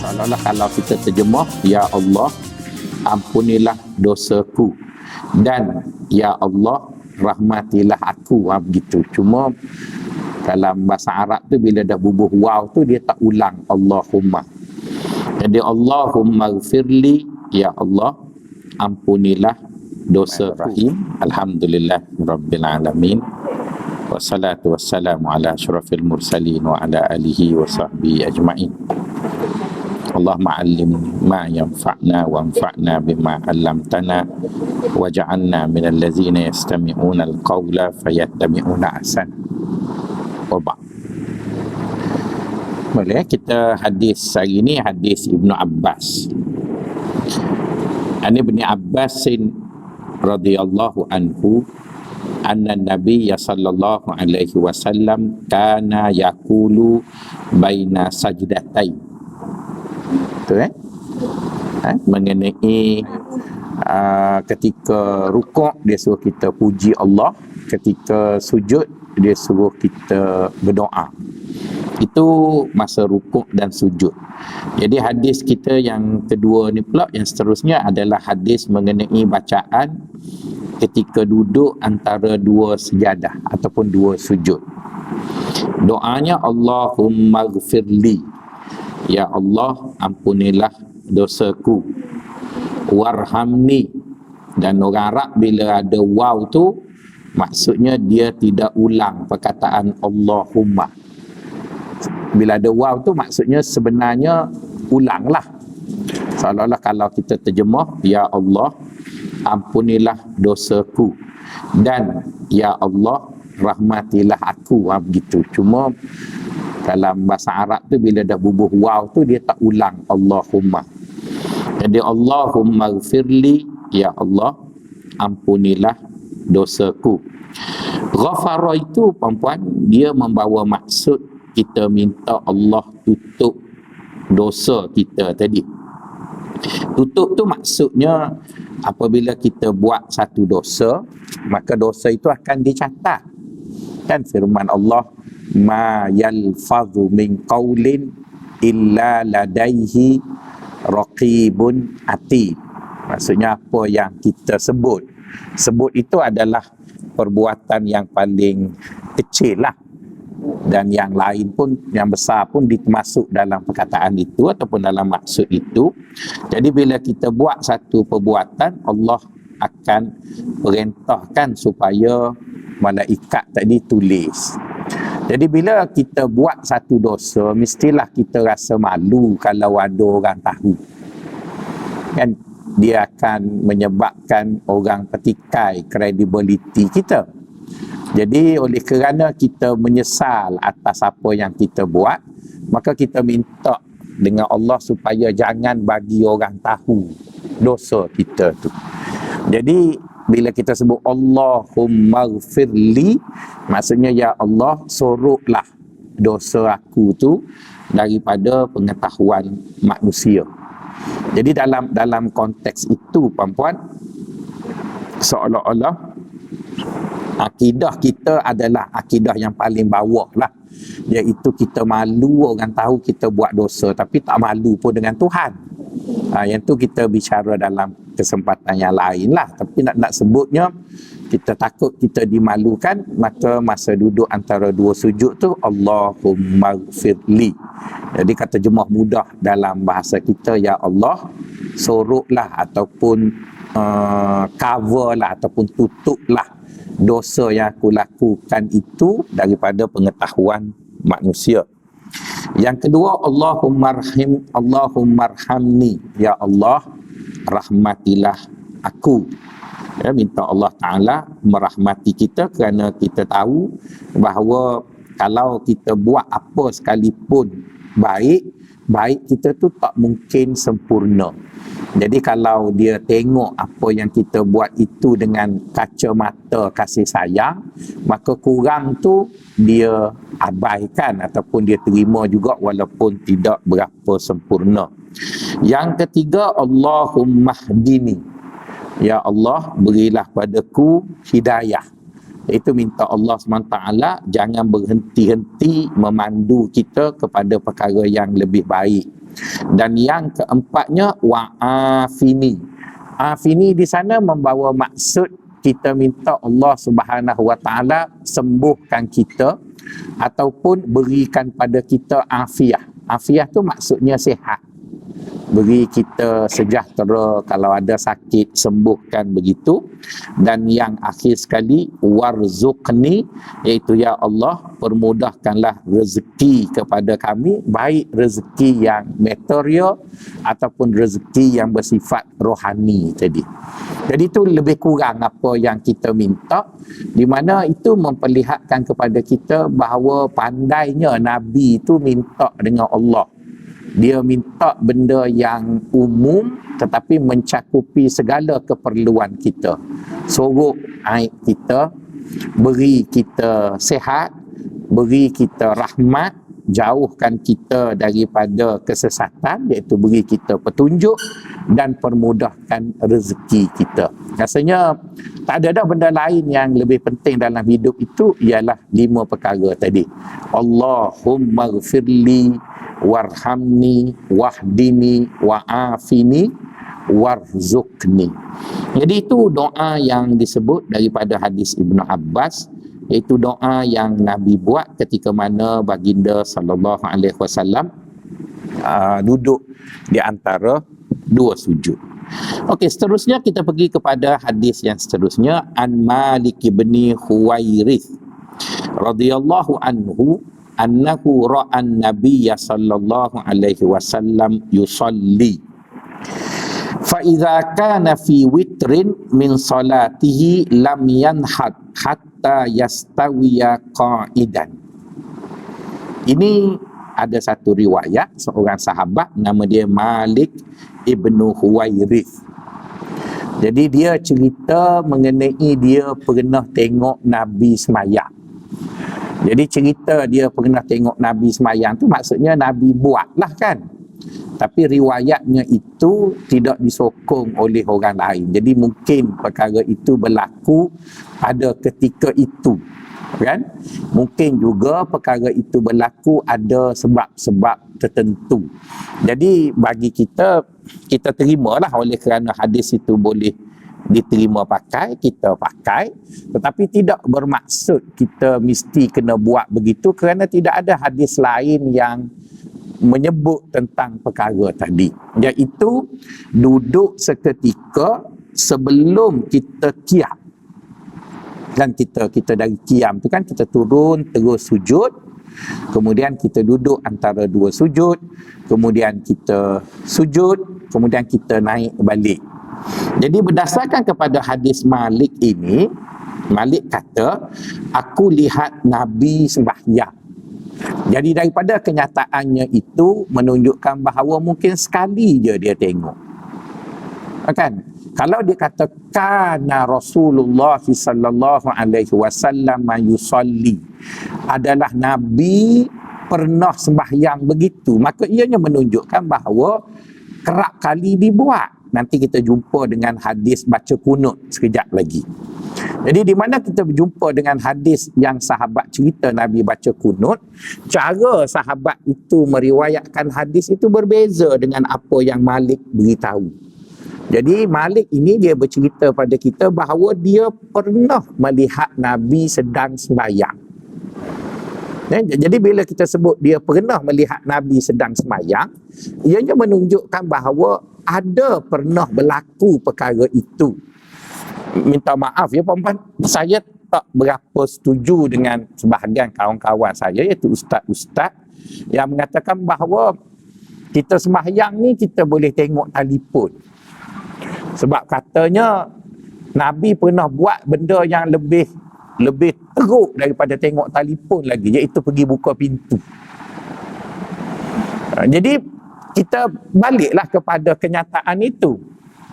Seolah-olah kalau kita terjemah, Ya Allah, ampunilah dosaku, dan Ya Allah, rahmatilah aku. Begitu. Cuma dalam bahasa Arab tu bila dah bubuh waw tu dia tak ulang Allahumma. Jadi Allahumma gfirli, Ya Allah, ampunilah dosaku. Alhamdulillah Rabbil Alamin. Wassalatu wassalamu ala asyrafil mursalin wa ala alihi wa sahbihi ajma'in. Allahumma allim ma yanfa'na wa anfa'na bima 'allamtana waj'alna minal ladzina yastami'una al-qawla fayattabi'una ahsan. Wa ba'. Boleh kita hadis hari ini hadis Ibnu Abbas. Ani Ibnu Abbas radhiyallahu anhu anna Nabiy sallallahu alaihi wasallam kana yaqulu baina sajdatain. Betul mengenai ketika rukuk dia suruh kita puji Allah, ketika sujud dia suruh kita berdoa. Itu masa rukuk dan sujud. Jadi hadis kita yang kedua ni pula, yang seterusnya adalah hadis mengenai bacaan ketika duduk antara dua sejadah ataupun dua sujud. Doanya Allahumma gfirli, Ya Allah, ampunilah dosaku. Warhamni, dan orang Arab bila ada waw tu maksudnya dia tidak ulang perkataan Allahumma. Bila ada waw tu maksudnya sebenarnya ulanglah. Seolah-olah kalau kita terjemah, Ya Allah, ampunilah dosaku, dan Ya Allah, rahmatilah aku. Begitu. Cuma dalam bahasa Arab tu bila dah bubuh waw tu dia tak ulang Allahumma. Jadi Allahumma gfirli, Ya Allah, ampunilah dosaku. Ghafara itu perempuan, dia membawa maksud kita minta Allah tutup dosa kita tadi. Tutup tu maksudnya apabila kita buat satu dosa, maka dosa itu akan dicatat. Kan firman Allah, ma yalfadhu min qawlin illa ladaihi raqibun atid. Maksudnya apa yang kita sebut itu adalah perbuatan yang paling kecil lah, dan yang lain pun, yang besar pun dimasuk dalam perkataan itu ataupun dalam maksud itu. Jadi bila kita buat satu perbuatan, Allah akan perintahkan supaya malaikat tadi tulis. Jadi bila kita buat satu dosa, mestilah kita rasa malu kalau ada orang tahu. Kan dia akan menyebabkan orang petikai kredibiliti kita. Jadi oleh kerana kita menyesal atas apa yang kita buat, maka kita minta dengan Allah supaya jangan bagi orang tahu dosa kita tu. Jadi bila kita sebut Allahumma gfirli, maksudnya Ya Allah, soroklah dosa aku tu daripada pengetahuan manusia. Jadi dalam konteks itu perempuan, seolah-olah akidah kita adalah akidah yang paling bawah lah, iaitu kita malu orang tahu kita buat dosa, tapi tak malu pun dengan Tuhan. Yang tu kita bicara dalam kesempatan yang lain lah. Tapi nak sebutnya, kita takut kita dimalukan, maka masa duduk antara dua sujud tu Allahumma gfirli. Jadi kata terjemah mudah dalam bahasa kita, Ya Allah, soroklah ataupun cover lah ataupun tutuplah dosa yang aku lakukan itu daripada pengetahuan manusia. Yang kedua, Allahumma arhamni, Ya Allah, rahmatilah aku. Ya, minta Allah Ta'ala merahmati kita, kerana kita tahu bahawa kalau kita buat apa sekalipun baik kita tu tak mungkin sempurna. Jadi kalau dia tengok apa yang kita buat itu dengan kacamata kasih sayang, maka kurang tu dia abaikan ataupun dia terima juga walaupun tidak berapa sempurna. Yang ketiga, Allahumma hdini, Ya Allah, berilah padaku hidayah. Itu minta Allah SWT jangan berhenti-henti memandu kita kepada perkara yang lebih baik. Dan yang keempatnya wa'afini. Afini di sana membawa maksud kita minta Allah Subhanahu Wa Taala sembuhkan kita ataupun berikan pada kita afiah. Afiah tu maksudnya sihat. Beri kita sejahtera, kalau ada sakit sembuhkan, begitu. Dan yang akhir sekali warzuqni, iaitu ya Allah permudahkanlah rezeki kepada kami, baik rezeki yang material ataupun rezeki yang bersifat rohani tadi. Jadi itu lebih kurang apa yang kita minta, di mana itu memperlihatkan kepada kita bahawa pandainya Nabi itu minta dengan Allah. Dia minta benda yang umum tetapi mencakupi segala keperluan kita. Sorok aib kita, beri kita sihat, beri kita rahmat, jauhkan kita daripada kesesatan, iaitu beri kita petunjuk dan permudahkan rezeki kita. Rasanya tak ada dah benda lain yang lebih penting dalam hidup itu, ialah 5 perkara tadi. Allahumma ghfirli warhamni wahdini wa'afini warzuqni. Jadi itu doa yang disebut daripada hadis Ibnu Abbas, iaitu doa yang Nabi buat ketika mana baginda sallallahu alaihi wasallam duduk di antara 2 sujud. Okey, seterusnya kita pergi kepada hadis yang seterusnya. An Malik bin Huwairith radhiyallahu anhu annahu ra'an nabiyya sallallahu alaihi wasallam yusalli fa idza kana fi witrin min salatihi lam yanhad hatta yastawiya qa'idan. Ini ada satu riwayat seorang sahabat nama dia Malik ibnu Huwairith. Jadi dia cerita mengenai dia pernah tengok Nabi semayang. Jadi cerita dia pernah tengok Nabi semayang tu maksudnya Nabi buatlah kan. Tapi riwayatnya itu tidak disokong oleh orang lain. Jadi mungkin perkara itu berlaku pada ketika itu, kan? Mungkin juga perkara itu berlaku ada sebab-sebab tertentu. Jadi bagi kita terimalah oleh kerana hadis itu boleh diterima pakai, kita pakai, tetapi tidak bermaksud kita mesti kena buat begitu kerana tidak ada hadis lain yang menyebut tentang perkara tadi, iaitu duduk seketika sebelum kita qiyam. Dan kita dari qiyam tu kan kita turun terus sujud, kemudian kita duduk antara 2 sujud, kemudian kita sujud, kemudian kita naik balik. Jadi berdasarkan kepada hadis Malik ini, Malik kata, aku lihat Nabi sembahyang. Jadi daripada kenyataannya itu menunjukkan bahawa mungkin sekali je dia tengok. Kan? Kalau dia kata kana Rasulullah sallallahu alaihi wasallam yusalli, adalah Nabi pernah sembahyang begitu, maka ianya menunjukkan bahawa kerap kali dibuat. Nanti kita jumpa dengan hadis baca kunut sekejap lagi. Jadi di mana kita berjumpa dengan hadis yang sahabat cerita Nabi baca kunut, cara sahabat itu meriwayatkan hadis itu berbeza dengan apa yang Malik beritahu. Jadi Malik ini dia bercerita pada kita bahawa dia pernah melihat Nabi sedang sembahyang. Jadi bila kita sebut dia pernah melihat Nabi sedang sembahyang, ianya menunjukkan bahawa ada pernah berlaku perkara itu. Minta maaf ya puan-puan, saya tak berapa setuju dengan sebahagian kawan-kawan saya, iaitu ustaz-ustaz yang mengatakan bahawa kita sembahyang ni kita boleh tengok telefon. Sebab katanya Nabi pernah buat benda yang lebih teruk daripada tengok telefon lagi, iaitu pergi buka pintu. Jadi kita baliklah kepada kenyataan itu,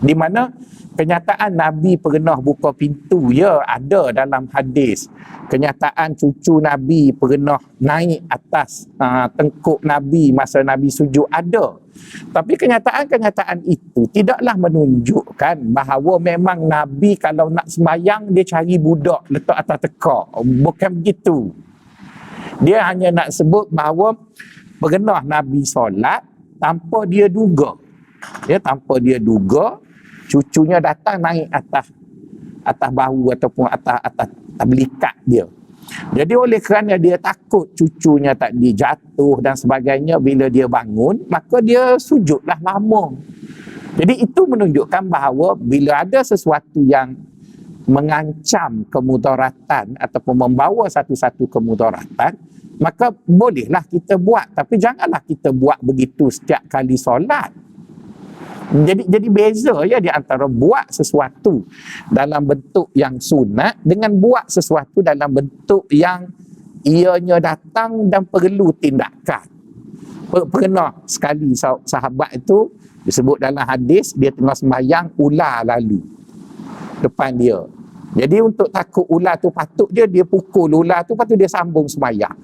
di mana kenyataan Nabi pernah buka pintu ya ada dalam hadis. Kenyataan cucu Nabi pernah naik atas tengkuk Nabi masa Nabi sujud ada. Tapi kenyataan-kenyataan itu tidaklah menunjukkan bahawa memang Nabi kalau nak sembahyang dia cari budak letak atas tekak. Bukan begitu. Dia hanya nak sebut bahawa pernah Nabi solat, tanpa dia duga. Tanpa dia duga, cucunya datang naik atas bahu ataupun atas belikat dia. Jadi oleh kerana dia takut cucunya tak dijatuh dan sebagainya, bila dia bangun, maka dia sujudlah lama. Jadi itu menunjukkan bahawa bila ada sesuatu yang mengancam kemudaratan ataupun membawa satu-satu kemudaratan, maka bolehlah kita buat, tapi janganlah kita buat begitu setiap kali solat. Jadi beza di antara buat sesuatu dalam bentuk yang sunat dengan buat sesuatu dalam bentuk yang ianya datang dan perlu tindakan. Pernah sekali sahabat itu disebut dalam hadis, dia tengah sembahyang, ular lalu depan dia. Jadi untuk takut ular tu, patut dia pukul ular tu, patut dia sambung sembahyang.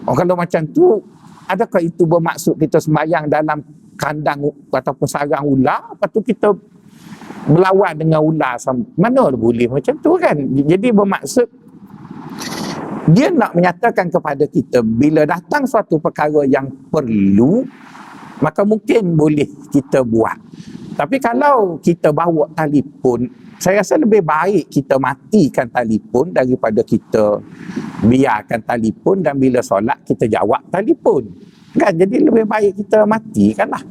Kalau macam tu, adakah itu bermaksud kita sembahyang dalam kandang ataupun sarang ular, lepas tu kita berlawan dengan ular? Mana boleh macam tu kan? Jadi bermaksud dia nak menyatakan kepada kita, bila datang suatu perkara yang perlu, maka mungkin boleh kita buat. Tapi kalau kita bawa telefon, saya rasa lebih baik kita matikan telefon daripada kita biarkan telefon dan bila solat kita jawab telefon. Kan? Jadi lebih baik kita matikanlah.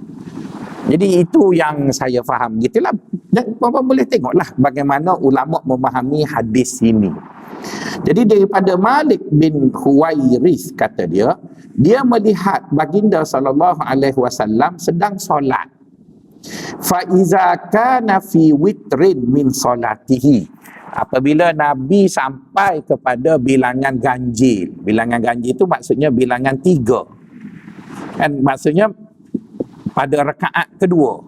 Jadi itu yang saya faham. Gitulah. Dan puan-puan boleh tengoklah bagaimana ulama memahami hadis ini. Jadi daripada Malik bin Huwairis, kata dia melihat baginda SAW sedang solat. Fa iza kana fi witrin min solatihi. Apabila Nabi sampai kepada bilangan ganjil. Bilangan ganjil itu maksudnya bilangan 3. Kan, maksudnya pada rakaat kedua,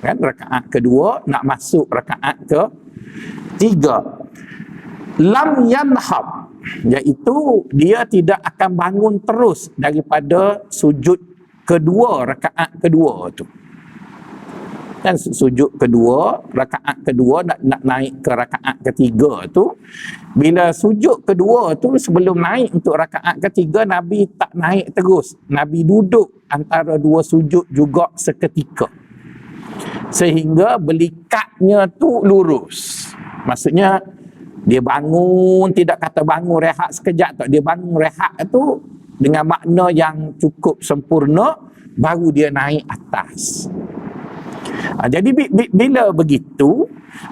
kan, rakaat kedua nak masuk rakaat ke 3, lam yanhab, iaitu dia tidak akan bangun terus daripada sujud kedua, rakaat kedua tu. Kan sujud kedua, rakaat kedua nak naik ke rakaat ketiga tu. Bila sujud kedua tu, sebelum naik untuk rakaat ketiga, Nabi tak naik terus. Nabi duduk antara dua sujud juga seketika. Sehingga belikatnya tu lurus. Maksudnya dia bangun, tidak kata bangun rehat sekejap tak. Dia bangun rehat tu dengan makna yang cukup sempurna, baru dia naik atas. Jadi bila begitu,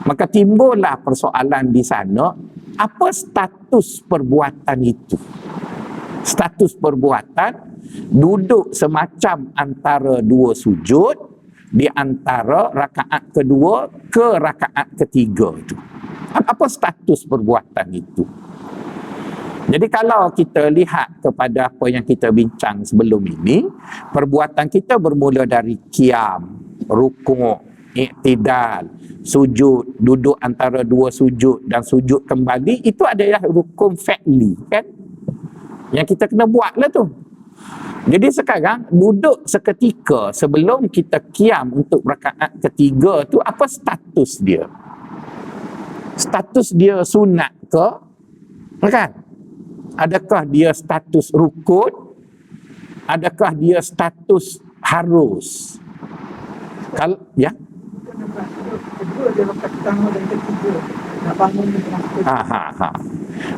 maka timbullah persoalan di sana, apa status perbuatan itu? Status perbuatan duduk semacam antara dua sujud di antara rakaat kedua ke rakaat ketiga itu. Apa status perbuatan itu? Jadi kalau kita lihat kepada apa yang kita bincang sebelum ini, perbuatan kita bermula dari qiyam, rukuk, i'tidal, sujud, duduk antara dua sujud dan sujud kembali, itu adalah rukun fi'li, kan? Yang kita kena buat lah tu. Jadi sekarang duduk seketika sebelum kita qiyam untuk rakaat ketiga tu, apa status dia? Status dia sunat ke? Kan? Adakah dia status rukun? Adakah dia status harus? Kalau ya, kedua dia rakaat pertama dan ketiga nak bangun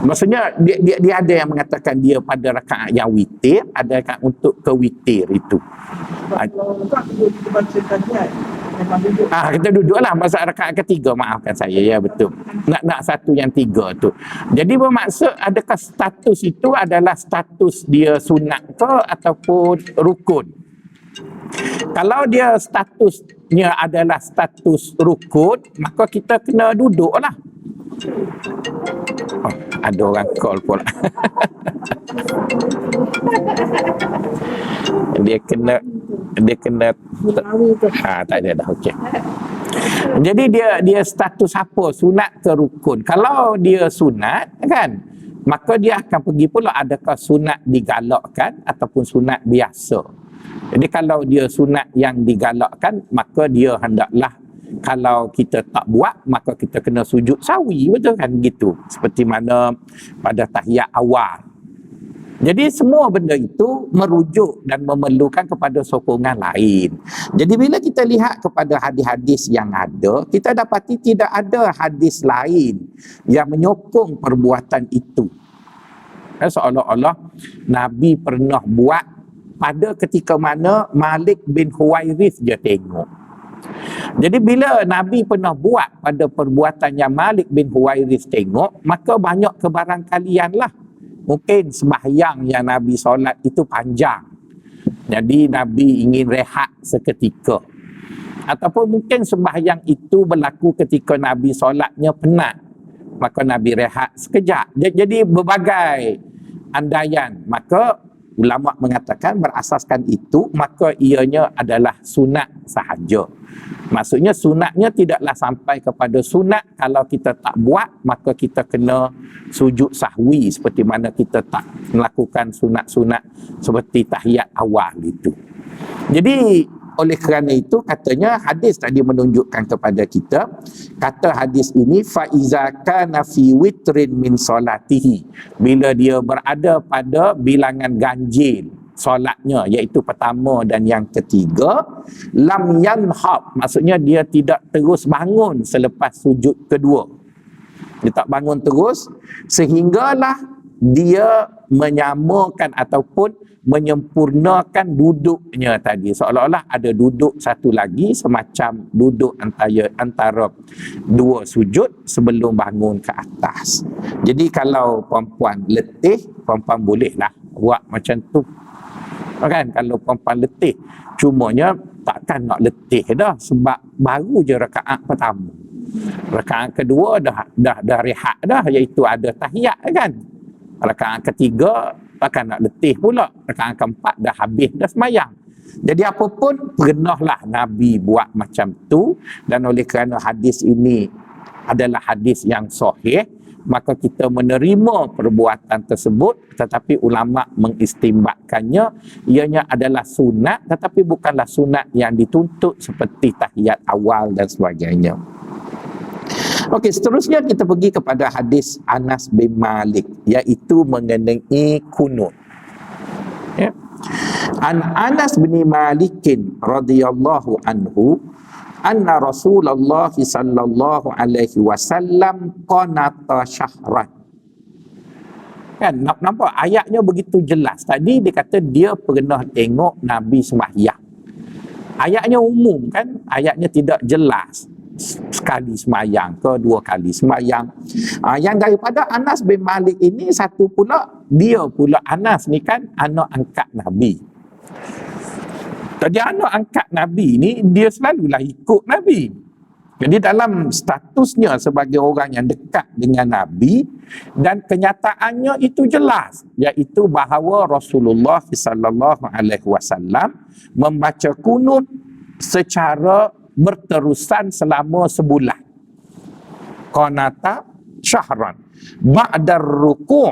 maksudnya dia ada yang mengatakan dia pada rakaat yang witir, ada yang untuk ke witir itu. Kalau kita baca tahiyat memang duduk. Kita duduklah masa rakaat ketiga, maafkan saya, ya betul. Nak satu yang 3 tu. Jadi bermaksud adakah status itu adalah status dia sunat ke ataupun rukun? Kalau dia statusnya adalah status rukun, maka kita kena duduklah. Ada orang call pula. dia kena tak ada dah, okey. Jadi dia status apa, sunat ke rukun? Kalau dia sunat, kan, maka dia akan pergi pula adakah sunat digalakkan ataupun sunat biasa. Jadi kalau dia sunat yang digalakkan, maka dia hendaklah, kalau kita tak buat, maka kita kena sujud sawi, betul kan, gitu. Seperti mana pada tahiyat awal, Jadi semua benda itu merujuk dan memerlukan kepada sokongan lain. Jadi bila kita lihat kepada hadis-hadis yang ada, kita dapati tidak ada hadis lain yang menyokong perbuatan itu. Seolah-olah Nabi pernah buat pada ketika mana Malik bin Huwairith dia tengok. Jadi bila Nabi pernah buat pada perbuatan yang Malik bin Huwairith tengok, maka banyak kebarangkalian lah. Mungkin sembahyang yang Nabi solat itu panjang. Jadi Nabi ingin rehat seketika. Ataupun mungkin sembahyang itu berlaku ketika Nabi solatnya penat. Maka Nabi rehat sekejap. Jadi berbagai andaian. Maka ulama mengatakan berasaskan itu, maka ianya adalah sunat sahaja. Maksudnya sunatnya tidaklah sampai kepada sunat. Kalau kita tak buat, maka kita kena sujud sahwi seperti mana kita tak melakukan sunat-sunat seperti tahiyat awal itu. Jadi oleh kerana itu katanya hadis tadi menunjukkan kepada kita, kata hadis ini fa iza kana fi witrin min salatihi, bila dia berada pada bilangan ganjil solatnya, iaitu pertama dan yang ketiga, lam yanhab, maksudnya dia tidak terus bangun selepas sujud kedua. Dia tak bangun terus sehinggalah dia menyamakan ataupun menyempurnakan duduknya tadi, seolah-olah ada duduk satu lagi, semacam duduk antara dua sujud sebelum bangun ke atas. Jadi kalau perempuan letih, perempuan bolehlah buat macam tu kan. Kalau perempuan letih, cumanya takkan nak letih dah, sebab baru je rakaat pertama. Rakaat kedua dah rehat dah, iaitu ada tahiyat kan. Rakaat ketiga takkan nak letih pula. Rakaat keempat dah habis dah sembahyang. Jadi apapun pernahlah Nabi buat macam tu, dan oleh kerana hadis ini adalah hadis yang sahih, maka kita menerima perbuatan tersebut, tetapi ulama mengistimbatkannya ianya adalah sunat, tetapi bukanlah sunat yang dituntut seperti tahiyat awal dan sebagainya. Okey, seterusnya kita pergi kepada hadis Anas bin Malik, iaitu mengenai kunut. Ya. An Anas bin Malik radhiyallahu anhu anna Rasulullah sallallahu alaihi wasallam qanata syahran. Kan nampak ayatnya begitu jelas. Tadi dia kata dia pernah tengok Nabi sembahyang. Ayatnya umum kan, ayatnya tidak jelas sekali sembahyang ke dua kali sembahyang. Yang daripada Anas bin Malik ini satu pula, dia pula Anas ni kan anak angkat Nabi. Jadi anak angkat Nabi ni dia selalulah ikut Nabi. Jadi dalam statusnya sebagai orang yang dekat dengan Nabi, dan kenyataannya itu jelas, iaitu bahawa Rasulullah sallallahu alaihi wasallam membaca kunut secara berterusan selama sebulan. Qanata syahran ba'da ruku',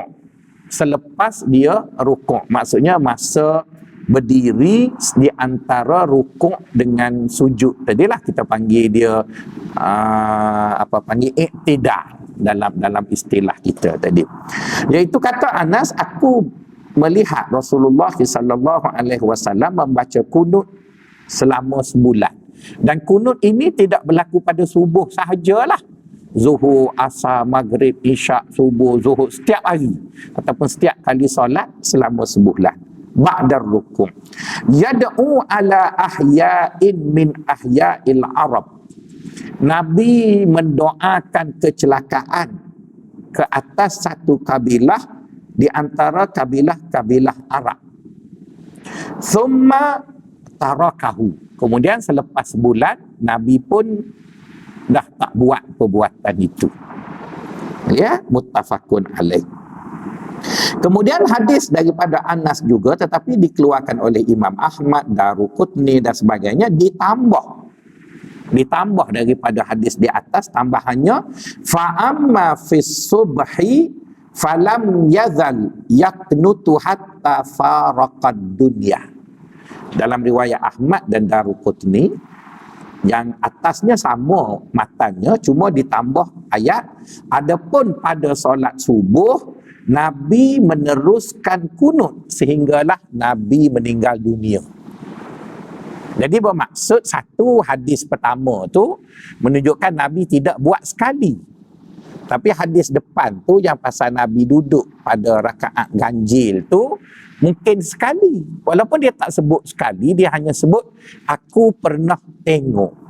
selepas dia rukuk. Maksudnya masa berdiri di antara rukuk dengan sujud. Tadilah kita panggil dia panggil iktidal dalam istilah kita tadi. Iaitu kata Anas, aku melihat Rasulullah sallallahu alaihi wasallam membaca kunut selama sebulan. Dan kunut ini tidak berlaku pada subuh sahajalah. Zuhur, asar, maghrib, isyak, subuh, zuhur, setiap hari ataupun setiap kali solat selama sebulan. Ba'dar rukun yad'u ala ahya'in min ahya'il Arab. Nabi mendoakan kecelakaan ke atas satu kabilah di antara kabilah-kabilah Arab. Thumma tarakahu, kemudian selepas sebulan Nabi pun dah tak buat perbuatan itu. Ya, muttafaqun alaih. Kemudian hadis daripada Anas juga, tetapi dikeluarkan oleh Imam Ahmad, Daruqutni dan sebagainya, ditambah daripada hadis di atas, tambahannya fa amma fis subhi falam yazal yaqnutu hatta faraqad dunya. Dalam riwayat Ahmad dan Daruqutni, yang atasnya sama matanya, cuma ditambah ayat, adapun pada solat subuh Nabi meneruskan kunut sehinggalah Nabi meninggal dunia. Jadi bermaksud satu hadis pertama tu menunjukkan Nabi tidak buat sekali. Tapi hadis depan tu yang pasal Nabi duduk pada rakaat ganjil tu mungkin sekali. Walaupun dia tak sebut sekali, dia hanya sebut aku pernah tengok.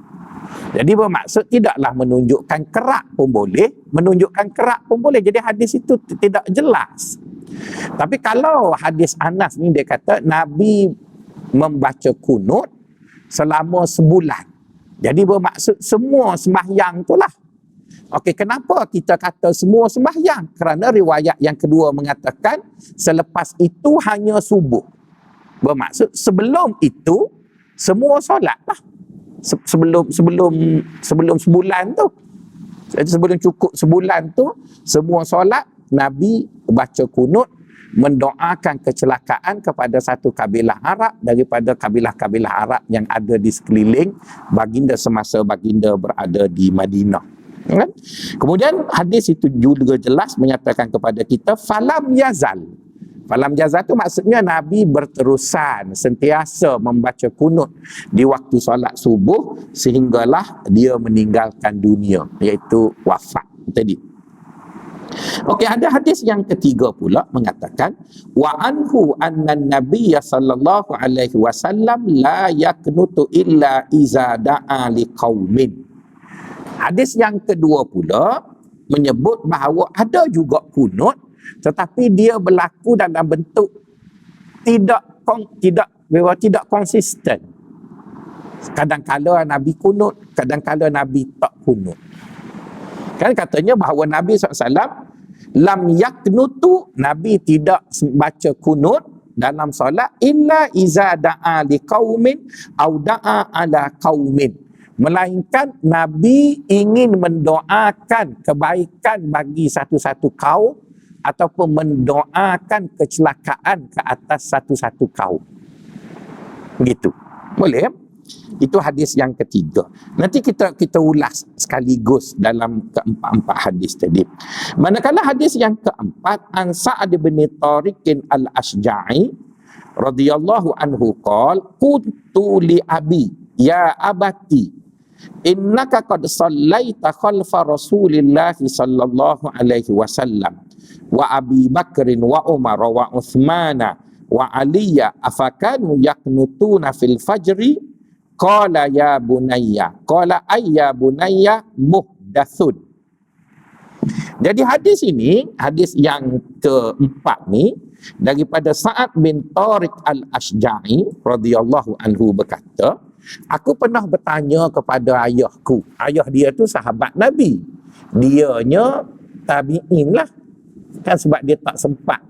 Jadi bermaksud tidaklah menunjukkan kerak pun boleh, menunjukkan kerak pun boleh. Jadi hadis itu tidak jelas. Tapi kalau hadis Anas ni dia kata Nabi membaca kunut selama sebulan. Jadi bermaksud semua sembahyang tu lah. Okey, kenapa kita kata semua sembahyang? Kerana riwayat yang kedua mengatakan selepas itu hanya subuh. Bermaksud sebelum itu semua solat lah. Sebelum sebulan tu. Jadi sebelum cukup sebulan tu semua solat Nabi baca kunut mendoakan kecelakaan kepada satu kabilah Arab daripada kabilah-kabilah Arab yang ada di sekeliling baginda semasa baginda berada di Madinah. Kan? Kemudian hadis itu juga jelas menyatakan kepada kita falam yazal. Falam yazal itu maksudnya Nabi berterusan sentiasa membaca kunut di waktu solat subuh sehinggalah dia meninggalkan dunia, iaitu wafat tadi. Okey, ada hadis yang ketiga pula mengatakan wa anhu anna nabiyya sallallahu alaihi wasallam la yaknutu illa iza da'a liqaumin. Hadis yang kedua pula menyebut bahawa ada juga kunut tetapi dia berlaku dalam bentuk tidak konsisten. Kadang-kadang Nabi kunut, kadang-kadang Nabi tak kunut. Kan katanya bahawa Nabi SAW lam yaknutu, Nabi tidak baca kunut dalam solat illa iza da'a liqaumin au da'a ala qaumin, melainkan Nabi ingin mendoakan kebaikan bagi satu-satu kaum ataupun mendoakan kecelakaan ke atas satu-satu kaum. Begitu. Boleh? Itu hadis yang ketiga. Nanti kita ulas sekaligus dalam keempat-empat hadis tadi. Manakala hadis yang keempat an Sa'ad bin Tariq al-Ashja'i radhiyallahu anhu qala qultu li abi ya abati innaka qad sallaita khalfa Rasulillah sallallahu alaihi wasallam wa Abi Bakrin wa Umar wa Uthmana wa Aliya afakanu yaknutuna fil fajri. Qala ya bunayya, qala ayya bunayya muhdathun. Jadi hadis ini, hadis yang keempat ni daripada Sa'ad bin Tariq al-Ashja'i radhiyallahu anhu berkata, aku pernah bertanya kepada ayahku. Ayah dia tu sahabat Nabi. Dianya tabi'in lah. Kan sebab dia tak sempat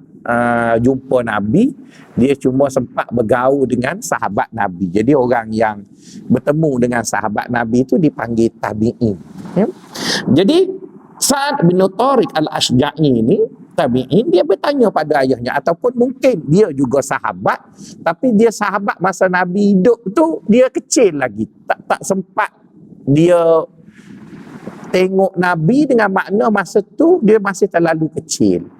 jumpa Nabi, dia cuma sempat bergaul dengan sahabat Nabi. Jadi orang yang bertemu dengan sahabat Nabi itu dipanggil tabi'in. Ya? Jadi Sa'ad bin Tariq al-Ashja'i ini tabi'in, dia bertanya pada ayahnya, ataupun mungkin dia juga sahabat tapi dia sahabat masa Nabi hidup tu dia kecil lagi, tak sempat dia tengok Nabi, dengan makna masa tu dia masih terlalu kecil.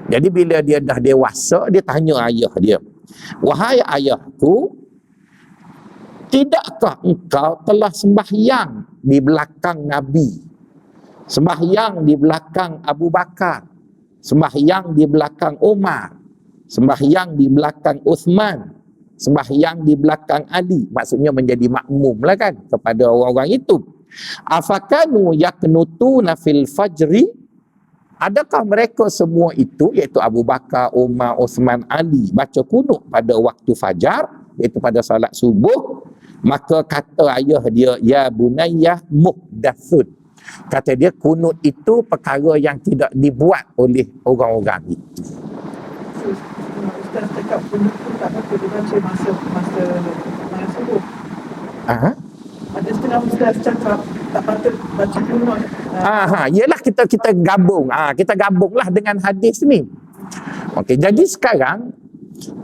Jadi bila dia dah dewasa, dia tanya ayah dia, wahai ayahku, tidakkah engkau telah sembahyang di belakang Nabi, sembahyang di belakang Abu Bakar, sembahyang di belakang Umar, sembahyang di belakang Uthman, sembahyang di belakang Ali? Maksudnya menjadi makmum lah kan kepada orang-orang itu. Afakanu yaknutuna fil fajri, adakah mereka semua itu, iaitu Abu Bakar, Umar, Uthman, Ali, baca kunut pada waktu fajar, iaitu pada salat subuh? Maka kata ayah dia, ya bunayyah muhdathun. Kata dia, kunut itu perkara yang tidak dibuat oleh orang-orang itu. Ustaz cakap kunut tu tak patut dibaca masa subuh. Ada setengah ustaz cakap tak patut baca kunut. Yalah kita gabung. Kita gabunglah dengan hadis ni. Okey, jadi sekarang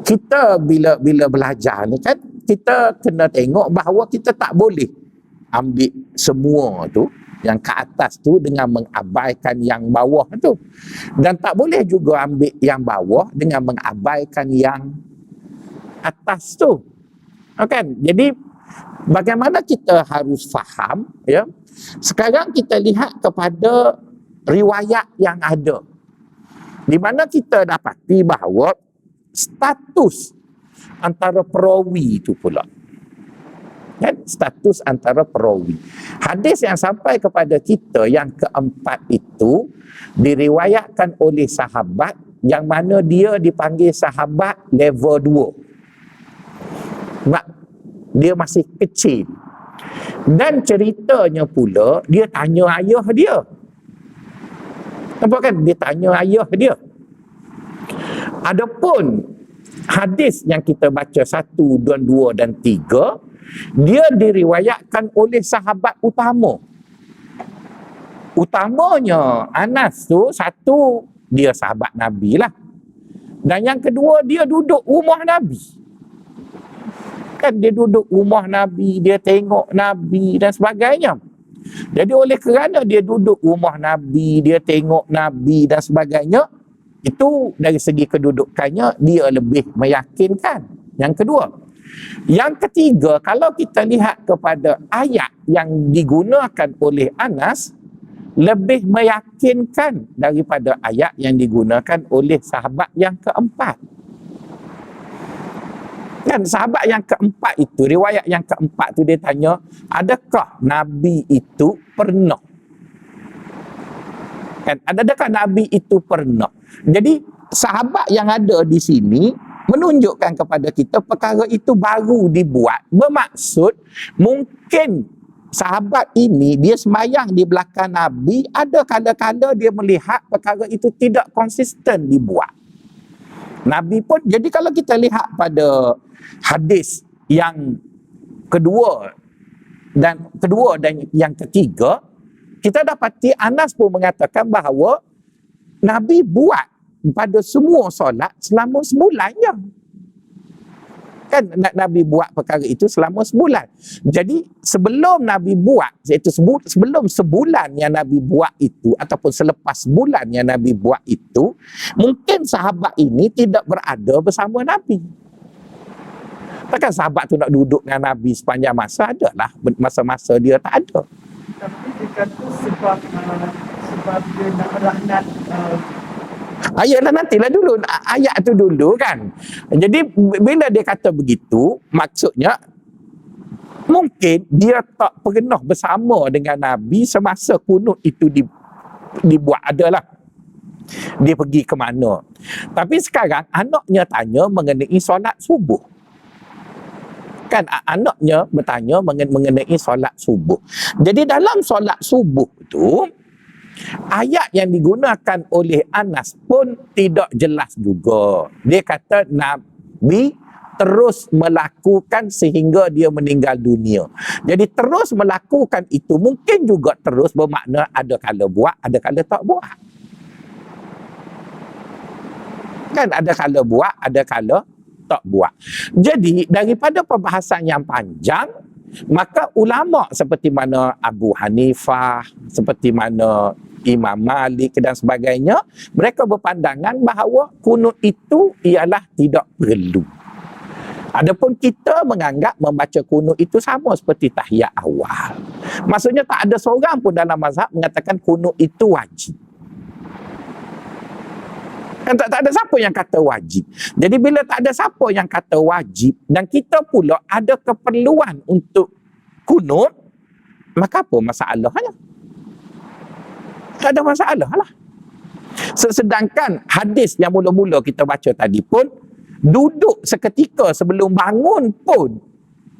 kita bila belajar ni kan, kita kena tengok bahawa kita tak boleh ambil semua tu yang ke atas tu dengan mengabaikan yang bawah tu. Dan tak boleh juga ambil yang bawah dengan mengabaikan yang atas tu. Kan? Jadi bagaimana kita harus faham, ya? Sekarang kita lihat kepada riwayat yang ada, di mana kita dapati bahawa status antara perawi itu pula, kan? Status antara perawi. Hadis yang sampai kepada kita yang keempat itu diriwayatkan oleh sahabat yang mana dia dipanggil sahabat level 2. Sebab dia masih kecil. Dan ceritanya pula dia tanya ayah dia. Nampak kan? Dia tanya ayah dia. Adapun hadis yang kita baca 1 dan 2 dan 3, dia diriwayatkan oleh sahabat utama. Utamanya Anas tu, satu, dia sahabat Nabi lah. Dan yang kedua, dia duduk rumah Nabi. Kan dia duduk rumah Nabi, dia tengok Nabi dan sebagainya. Jadi oleh kerana dia duduk rumah Nabi, dia tengok Nabi dan sebagainya, itu dari segi kedudukannya dia lebih meyakinkan. Yang kedua. Yang ketiga, kalau kita lihat kepada ayat yang digunakan oleh Anas, lebih meyakinkan daripada ayat yang digunakan oleh sahabat yang keempat. Kan sahabat yang keempat itu, riwayat yang keempat tu dia tanya, adakah Nabi itu pernah? Kan, adakah Nabi itu pernah? Jadi sahabat yang ada di sini menunjukkan kepada kita perkara itu baru dibuat. Bermaksud mungkin sahabat ini dia sembahyang di belakang Nabi, ada kala-kala dia melihat perkara itu tidak konsisten dibuat. Nabi pun, jadi kalau kita lihat pada hadis yang kedua dan yang ketiga, kita dapati Anas pun mengatakan bahawa Nabi buat pada semua solat selama sebulan je. Kan Nabi buat perkara itu selama sebulan. Jadi sebelum Nabi buat, iaitu sebelum sebulan yang Nabi buat itu, ataupun selepas sebulan yang Nabi buat itu, mungkin sahabat ini tidak berada bersama Nabi. Takkan sahabat tu nak duduk dengan Nabi sepanjang masa? Adalah masa-masa dia tak ada. Tapi dia kata sebab dia nak laknat Ayatlah nantilah dulu, ayat tu dulu kan. Jadi bila dia kata begitu, maksudnya mungkin dia tak pernah bersama dengan Nabi semasa kunut itu dibuat. Adalah dia pergi ke mana. Tapi sekarang anaknya tanya mengenai solat subuh. Kan anaknya bertanya mengenai solat subuh. Jadi dalam solat subuh tu, ayat yang digunakan oleh Anas pun tidak jelas juga. Dia kata Nabi terus melakukan sehingga dia meninggal dunia. Jadi terus melakukan itu mungkin juga terus bermakna ada kala buat, ada kala tak buat. Kan ada kala buat, ada kala tak buat. Jadi daripada perbahasan yang panjang, maka ulama seperti mana Abu Hanifah, seperti mana Imam Malik dan sebagainya, mereka berpandangan bahawa kunut itu ialah tidak perlu. Adapun kita menganggap membaca kunut itu sama seperti tahiyat awal. Maksudnya tak ada seorang pun dalam mazhab mengatakan kunut itu wajib. Kan tak ada siapa yang kata wajib. Jadi bila tak ada siapa yang kata wajib dan kita pula ada keperluan untuk kunut, maka apa masalahnya? Tak ada masalah lah. Sedangkan hadis yang mula-mula kita baca tadi pun, duduk seketika sebelum bangun pun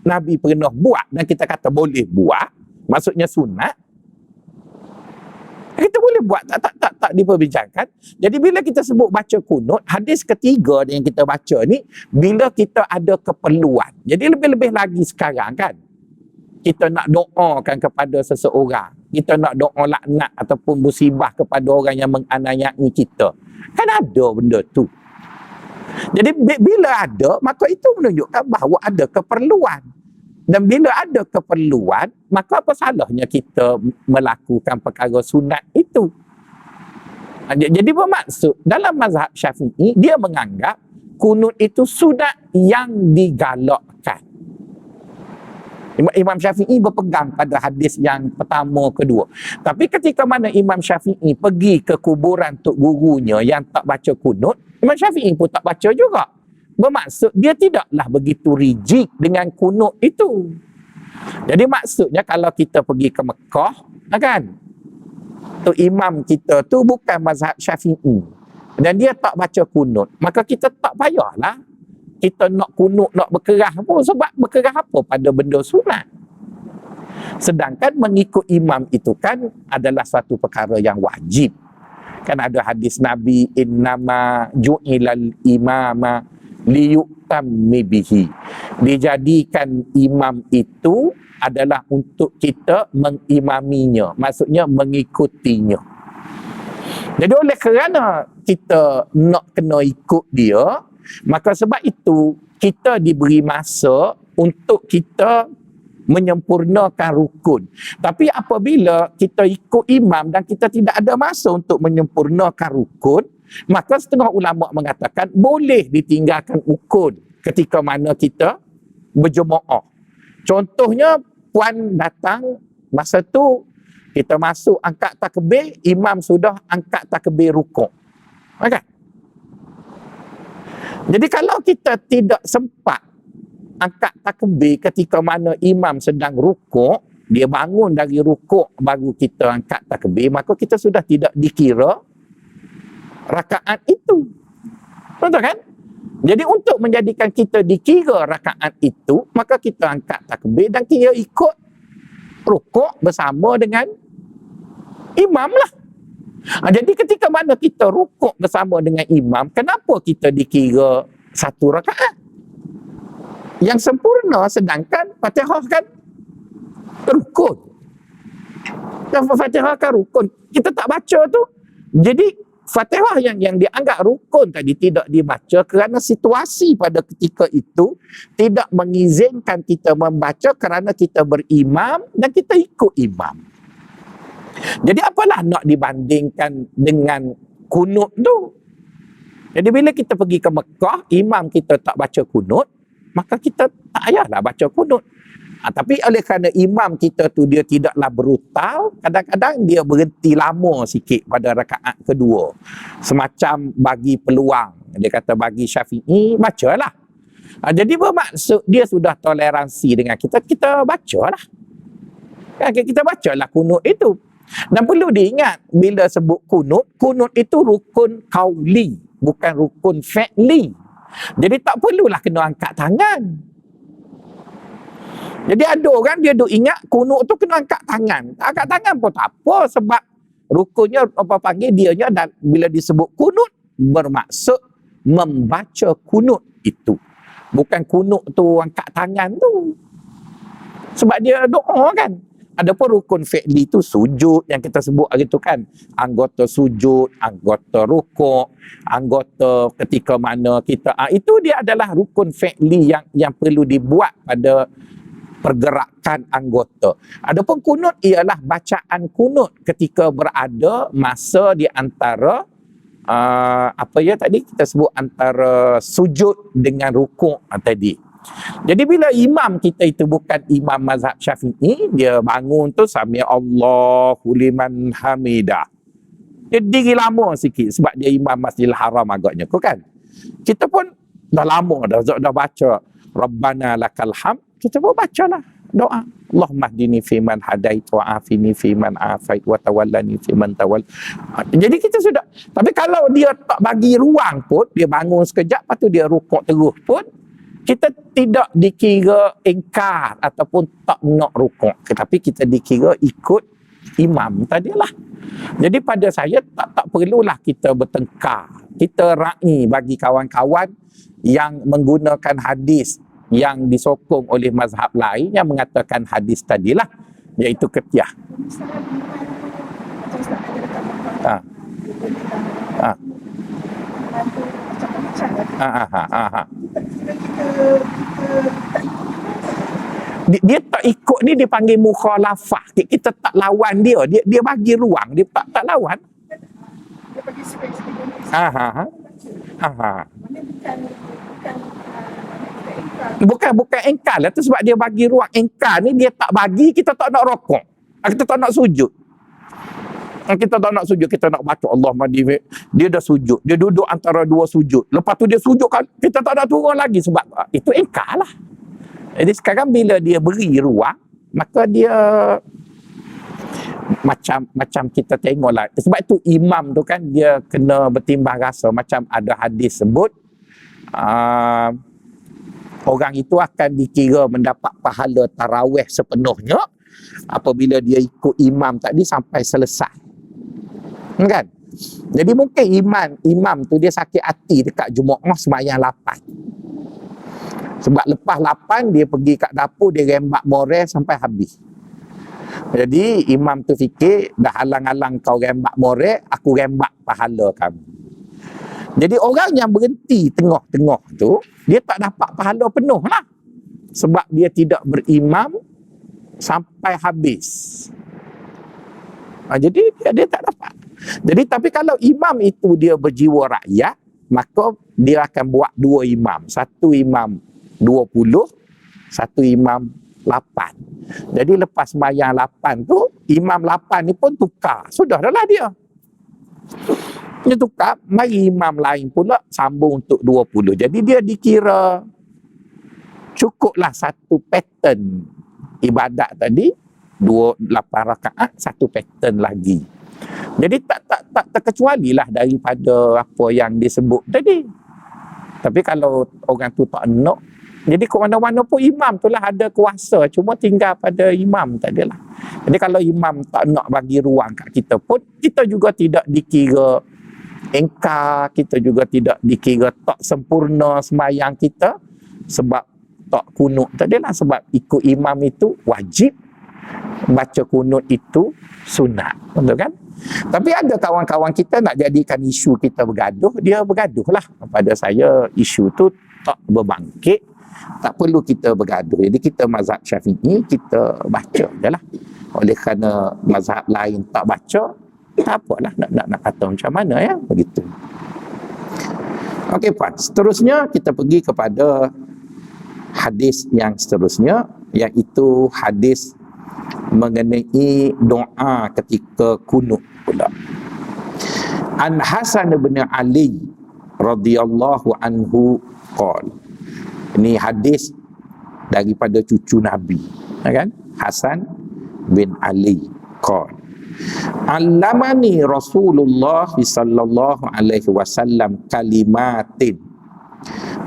Nabi pernah buat dan kita kata boleh buat, maksudnya sunat. Kita boleh buat, tak diperbincangkan. Jadi bila kita sebut baca kunut, hadis ketiga yang kita baca ni, bila kita ada keperluan. Jadi lebih-lebih lagi sekarang kan, kita nak doakan kepada seseorang, kita nak doa laknat ataupun musibah kepada orang yang menganiayai kita. Kan ada benda tu. Jadi bila ada, maka itu menunjukkan bahawa ada keperluan. Dan bila ada keperluan, maka apa salahnya kita melakukan perkara sunat itu? Jadi bermaksud dalam mazhab Syafi'i, dia menganggap kunut itu sunat yang digalakkan. Imam Syafi'i berpegang pada hadis yang pertama, kedua. Tapi ketika mana Imam Syafi'i pergi ke kuburan tok gurunya yang tak baca kunut, Imam Syafi'i pun tak baca juga. Bermaksud dia tidaklah begitu rigid dengan kunut itu. Jadi maksudnya kalau kita pergi ke Mekah, kan? Tu imam kita tu bukan mazhab Syafi'i dan dia tak baca kunut, maka kita tak payahlah kita nak kunut, nak berkerah pun, sebab berkerah apa pada benda sunat. Sedangkan mengikut imam itu kan adalah satu perkara yang wajib. Kan ada hadis Nabi, innama ju'ilal imama liyutammi bihi. Dijadikan imam itu adalah untuk kita mengimaminya, maksudnya mengikutinya. Jadi oleh kerana kita nak kena ikut dia, maka sebab itu kita diberi masa untuk kita menyempurnakan rukun. Tapi apabila kita ikut imam dan kita tidak ada masa untuk menyempurnakan rukun, maka setengah ulama mengatakan boleh ditinggalkan rukun ketika mana kita berjemaah. Contohnya, puan datang masa tu kita masuk angkat takbir, imam sudah angkat takbir rukuk. Okay? Jadi kalau kita tidak sempat angkat takbir ketika mana imam sedang rukuk, dia bangun dari rukuk baru kita angkat takbir, maka kita sudah tidak dikira rakaat itu. Betul kan? Jadi untuk menjadikan kita dikira rakaat itu, maka kita angkat takbir dan kita ikut rukuk bersama dengan imam lah. Jadi ketika mana kita rukuk bersama dengan imam, kenapa kita dikira satu rakaat yang sempurna, sedangkan Fatihah kan rukun. Dan Fatihah kan rukun. Kita tak baca tu. Jadi Fatihah yang dianggap rukun tadi tidak dibaca kerana situasi pada ketika itu tidak mengizinkan kita membaca kerana kita berimam dan kita ikut imam. Jadi apalah nak dibandingkan dengan kunut tu? Jadi bila kita pergi ke Mekah, imam kita tak baca kunut, maka kita tak payahlah baca kunut. Tapi oleh kerana imam kita tu dia tidaklah brutal, kadang-kadang dia berhenti lama sikit pada rakaat kedua. Semacam bagi peluang. Dia kata bagi Syafi'i, bacalah. Jadi bermaksud dia sudah toleransi dengan kita, kita bacalah. Kita bacalah kunut itu. Dan perlu diingat, bila sebut kunut, kunut itu rukun qauli, bukan rukun fi'li. Jadi tak perlulah kena angkat tangan. Jadi ada orang dia duk ingat kunut tu kena angkat tangan. Angkat tangan pun tak apa, sebab rukunnya apa panggil dianya, dan bila disebut kunut bermaksud membaca kunut itu. Bukan kunut tu angkat tangan tu. Sebab dia doa kan. Adapun rukun fi'li tu sujud yang kita sebut hari tu kan. Anggota sujud, anggota rukuk, anggota ketika mana kita itu dia adalah rukun fi'li yang perlu dibuat pada pergerakan anggota. Adapun kunut ialah bacaan kunut ketika berada masa di antara apa ya tadi kita sebut antara sujud dengan rukuk tadi. Jadi bila imam kita itu bukan imam mazhab Syafi'i, dia bangun tu sami Allahu liman hamidah. Dia diri lama sikit sebab dia imam Masjidil Haram agaknya kan. Kita pun dah lama dah baca Rabbana lakal hamd, kita pun bacalah doa. Allahumma hdini fiman hadait wa afini fiman afait wa tawallani fiman tawall. Jadi kita sudah. Tapi kalau dia tak bagi ruang pun, dia bangun sekejap lepas tu dia rukuk terus pun, kita tidak dikira ingkar ataupun tak nak rukuk, tetapi kita dikira ikut imam tadilah. Jadi pada saya tak perlulah kita bertengkar. Kita ra'i bagi kawan-kawan yang menggunakan hadis yang disokong oleh mazhab lain yang mengatakan hadis tadilah, iaitu ketiah. dia tak ikut ni, dia panggil mukhalafah. Kita tak lawan dia, dia bagi ruang, dia tak lawan. Dia bagi space di Indonesia. Aha. Mana bukan Bukan engkar lah tu, sebab dia bagi ruang. Engkar ni dia tak bagi, kita tak nak rokok, kita tak nak sujud. Kita tak nak sujud, kita nak baca Allah madi. Dia dah sujud, dia duduk antara dua sujud, lepas tu dia sujud kan, kita tak nak turun lagi, sebab itu engkar lah. Jadi sekarang bila dia beri ruang, maka dia macam kita tengoklah. Sebab itu imam tu kan dia kena bertimbang rasa. Macam ada hadis sebut, orang itu akan dikira mendapat pahala tarawih sepenuhnya apabila dia ikut imam tadi sampai selesai. Kan? Jadi mungkin imam tu dia sakit hati dekat Jumaat sembahyang 8. Sebab lepas 8 dia pergi kat dapur, dia rembak moreh sampai habis. Jadi imam tu fikir, dah halang-halang kau rembak moreh, aku rembak pahala kamu. Jadi orang yang berhenti tengah-tengah tu, dia tak dapat pahala penuh lah. Sebab dia tidak berimam sampai habis. Jadi dia tak dapat. Jadi tapi kalau imam itu dia berjiwa rakyat, maka dia akan buat 2 imam. 1 imam 20, 1 imam 8. Jadi lepas sembahyang 8 tu, imam 8 ni pun tukar. Sudah dah lah dia. Dia tukar, mari imam lain pula sambung untuk 20. Jadi dia dikira cukuplah satu pattern ibadat tadi, 8 rakaat, satu pattern lagi. Jadi tak terkecualilah daripada apa yang disebut tadi. Tapi kalau orang tu tak nak, jadi ke mana-mana pun imam tu lah ada kuasa, cuma tinggal pada imam tadi lah. Jadi kalau imam tak nak bagi ruang kat kita pun, kita juga tidak dikira engkar, kita juga tidak dikira tak sempurna sembahyang kita, sebab tak kunut tadi lah. Sebab ikut imam itu wajib, baca kunut itu sunat, betul kan? Tapi ada kawan-kawan kita nak jadikan isu kita bergaduh, dia bergaduh lah. Pada saya isu tu tak berbangkit, tak perlu kita bergaduh. Jadi kita mazhab Syafi'i, kita baca je lah. Oleh kerana mazhab lain tak baca, tak apalah nak kata macam mana ya, begitu. Okey puan, seterusnya kita pergi kepada hadis yang seterusnya, iaitu hadis mengenai doa ketika kunut pula. An Hasan bin Ali radhiyallahu anhu qala. Ini hadis daripada cucu Nabi, kan? Hasan bin Ali qala. Allamani Rasulullah sallallahu alaihi wasallam kalimatin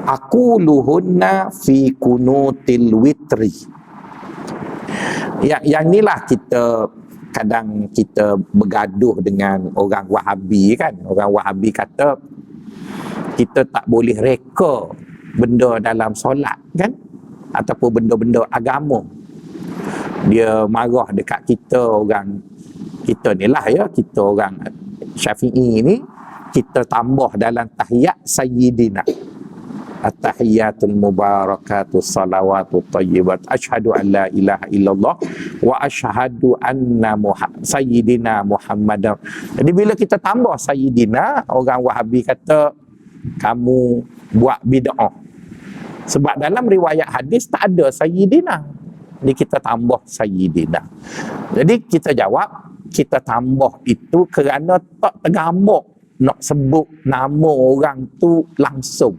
aquluhunna fi kunutil witri. Yang inilah kadang kita bergaduh dengan orang Wahabi kan. Orang Wahabi kata kita tak boleh reka benda dalam solat kan, ataupun benda-benda agama. Dia marah dekat kita, orang kita ni lah ya, kita orang Syafi'i ni, kita tambah dalam tahiyat sayyidina, at-tahiyatul mubarakatus salawatut thayyibat, asyhadu an la ilaha illallah wa asyhadu anna sayyidina Muhammadar. Jadi bila kita tambah sayyidina, orang Wahabi kata kamu buat bid'ah. Sebab dalam riwayat hadis tak ada sayyidina. Jadi kita tambah sayyidina. Jadi kita jawab, kita tambah itu kerana tak tergamuk nak sebut nama orang tu langsung.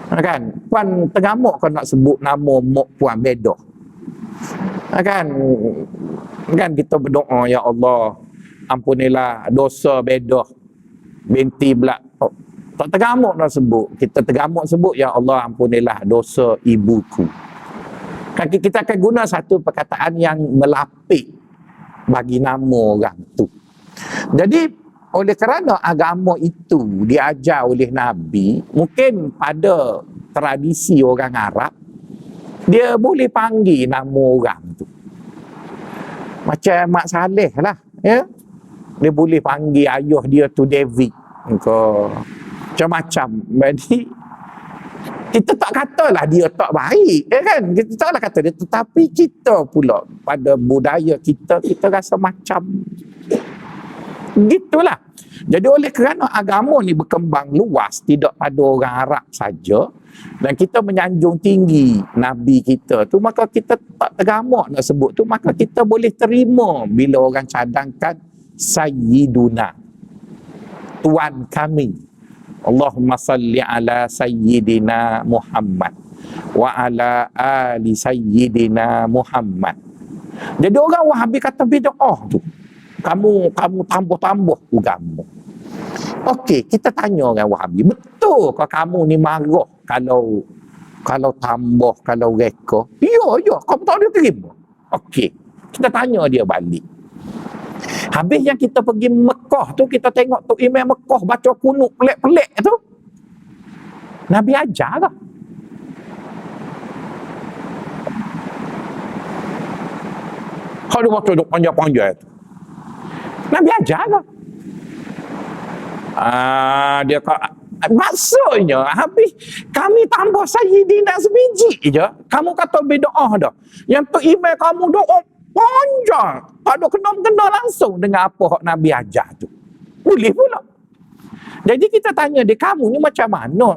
Kan? Puan tergamuk kau nak sebut nama mak puan beda. Kan kita berdoa, ya Allah ampunilah dosa beda binti pula. Tak tergamuk nak sebut. Kita tergamuk sebut, ya Allah ampunilah dosa ibuku. Kan kita akan guna satu perkataan yang melapik bagi nama orang tu. Jadi oleh kerana agama itu diajar oleh Nabi, mungkin pada tradisi orang Arab, dia boleh panggil nama orang tu. Macam Mak Saleh lah, ya. Dia boleh panggil ayah dia tu David, macam-macam. Jadi Kita tak katalah dia tak baik, kan? Kita taklah kata dia, tetapi kita pula pada budaya kita rasa macam gitulah. Jadi oleh kerana agama ni berkembang luas, tidak pada orang Arab saja, dan kita menyanjung tinggi Nabi kita tu, maka kita tak tergamak nak sebut tu, maka kita boleh terima bila orang cadangkan Sayyiduna, Tuan kami. Allahumma salli ala Sayyidina Muhammad wa ala ali Sayyidina Muhammad. Jadi orang Wahabi kata bid'ah tu, kamu tambah-tambah agama. Okey, kita tanya orang Wahabi, betul ke kamu ni marah kalau tambah, kalau reka? Ya, kamu tak boleh terima. Okey, kita tanya dia balik. Habis yang kita pergi Mekah tu, kita tengok tu Imam Mekah baca kunut pelik-pelik tu, Nabi ajar lah. Kalau dia baca duk panjang-panjang tu, Nabi ajar lah. Dia maksudnya habis kami tambah Sayyidina sebiji je, kamu kata bid'ah dah. Yang tu imam kamu doa panjang, tak ada kena langsung dengan apa hak Nabi ajar tu. Boleh pula. Jadi kita tanya dia, kamu ni macam mana?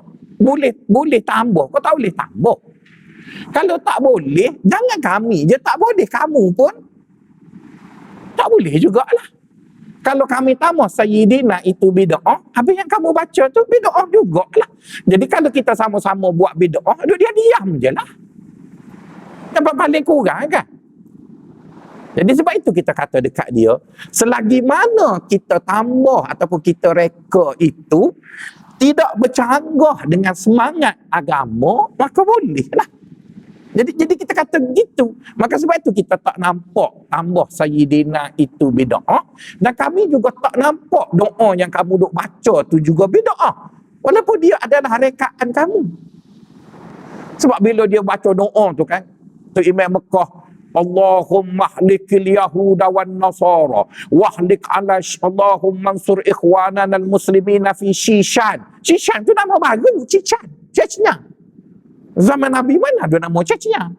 Boleh tambah, kau tak boleh tambah. Kalau tak boleh, jangan kami je tak boleh, kamu pun tak boleh jugalah. Kalau kami tambah Sayyidina itu bid'ah, habis yang kamu baca tu bid'ah jugalah. Jadi kalau kita sama-sama buat bid'ah, dia diam je lah. Dapat paling kurang kan? Jadi sebab itu kita kata dekat dia, selagi mana kita tambah ataupun kita reka itu tidak bercanggah dengan semangat agama, maka boleh lah. Jadi kita kata gitu. Maka sebab itu kita tak nampak tambah Sayyidina itu bid'ah, dan kami juga tak nampak doa yang kamu duk baca tu juga bid'ah, walaupun dia adalah rekaan kamu. Sebab bila dia baca doa tu kan, tu Imam Mekah, Allahumma hlikil Yahuda wan Nasara wahlik ala Allahumma ansur ikhwanana al-muslimina fi Shishan. Shishan tu nama baru, Shishan, Chechnya. Zaman Nabi mana ada nama Chechnya?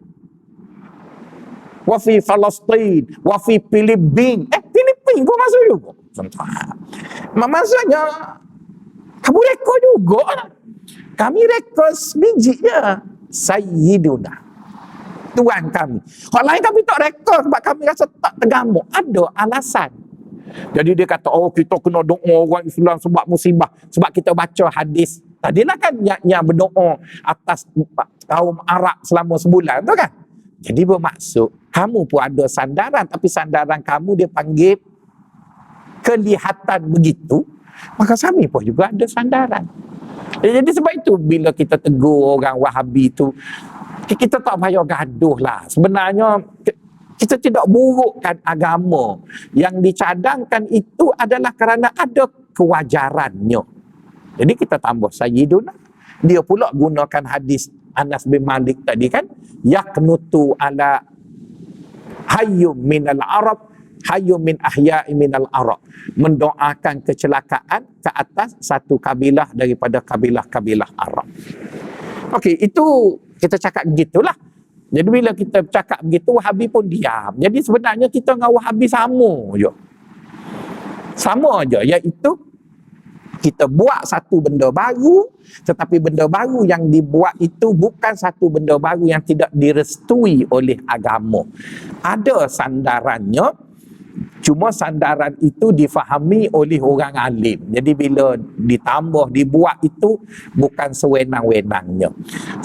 Wa fi Palestin, wa fi Filipin. Filipin pun masuk juga. Maksudnya kamu reka juga. Kami reka sebiji je. Sayyiduna, Tuan kami. Orang lain kami tak reka sebab kami rasa tak tergamuk. Ada alasan. Jadi dia kata, kita kena doa orang Islam sebab musibah. Sebab kita baca hadis. Tadilah kan yang berdoa atas kaum Arab selama sebulan tu kan. Jadi bermaksud, kamu pun ada sandaran, tapi sandaran kamu dia panggil kelihatan begitu. Maka kami pun juga ada sandaran. Jadi sebab itu bila kita tegur orang Wahabi tu, kita tak payah gaduh lah. Sebenarnya kita tidak burukkan agama. Yang dicadangkan itu adalah kerana ada kewajarannya. Jadi kita tambah Sayyiduna. Dia pula gunakan hadis Anas bin Malik tadi kan, yaqnutu ala hayyum minal Arab, hayyum min ahya'i minal Arab. Mendoakan kecelakaan ke atas satu kabilah daripada kabilah-kabilah Arab. Okey, itu kita cakap begitulah. Jadi bila kita cakap begitu, Wahabi pun diam. Jadi sebenarnya kita dengan Wahabi sama je. Sama je, iaitu kita buat satu benda baru, tetapi benda baru yang dibuat itu bukan satu benda baru yang tidak direstui oleh agama. Ada sandarannya, cuma sandaran itu difahami oleh orang alim. Jadi bila ditambah, dibuat itu bukan sewenang-wenangnya.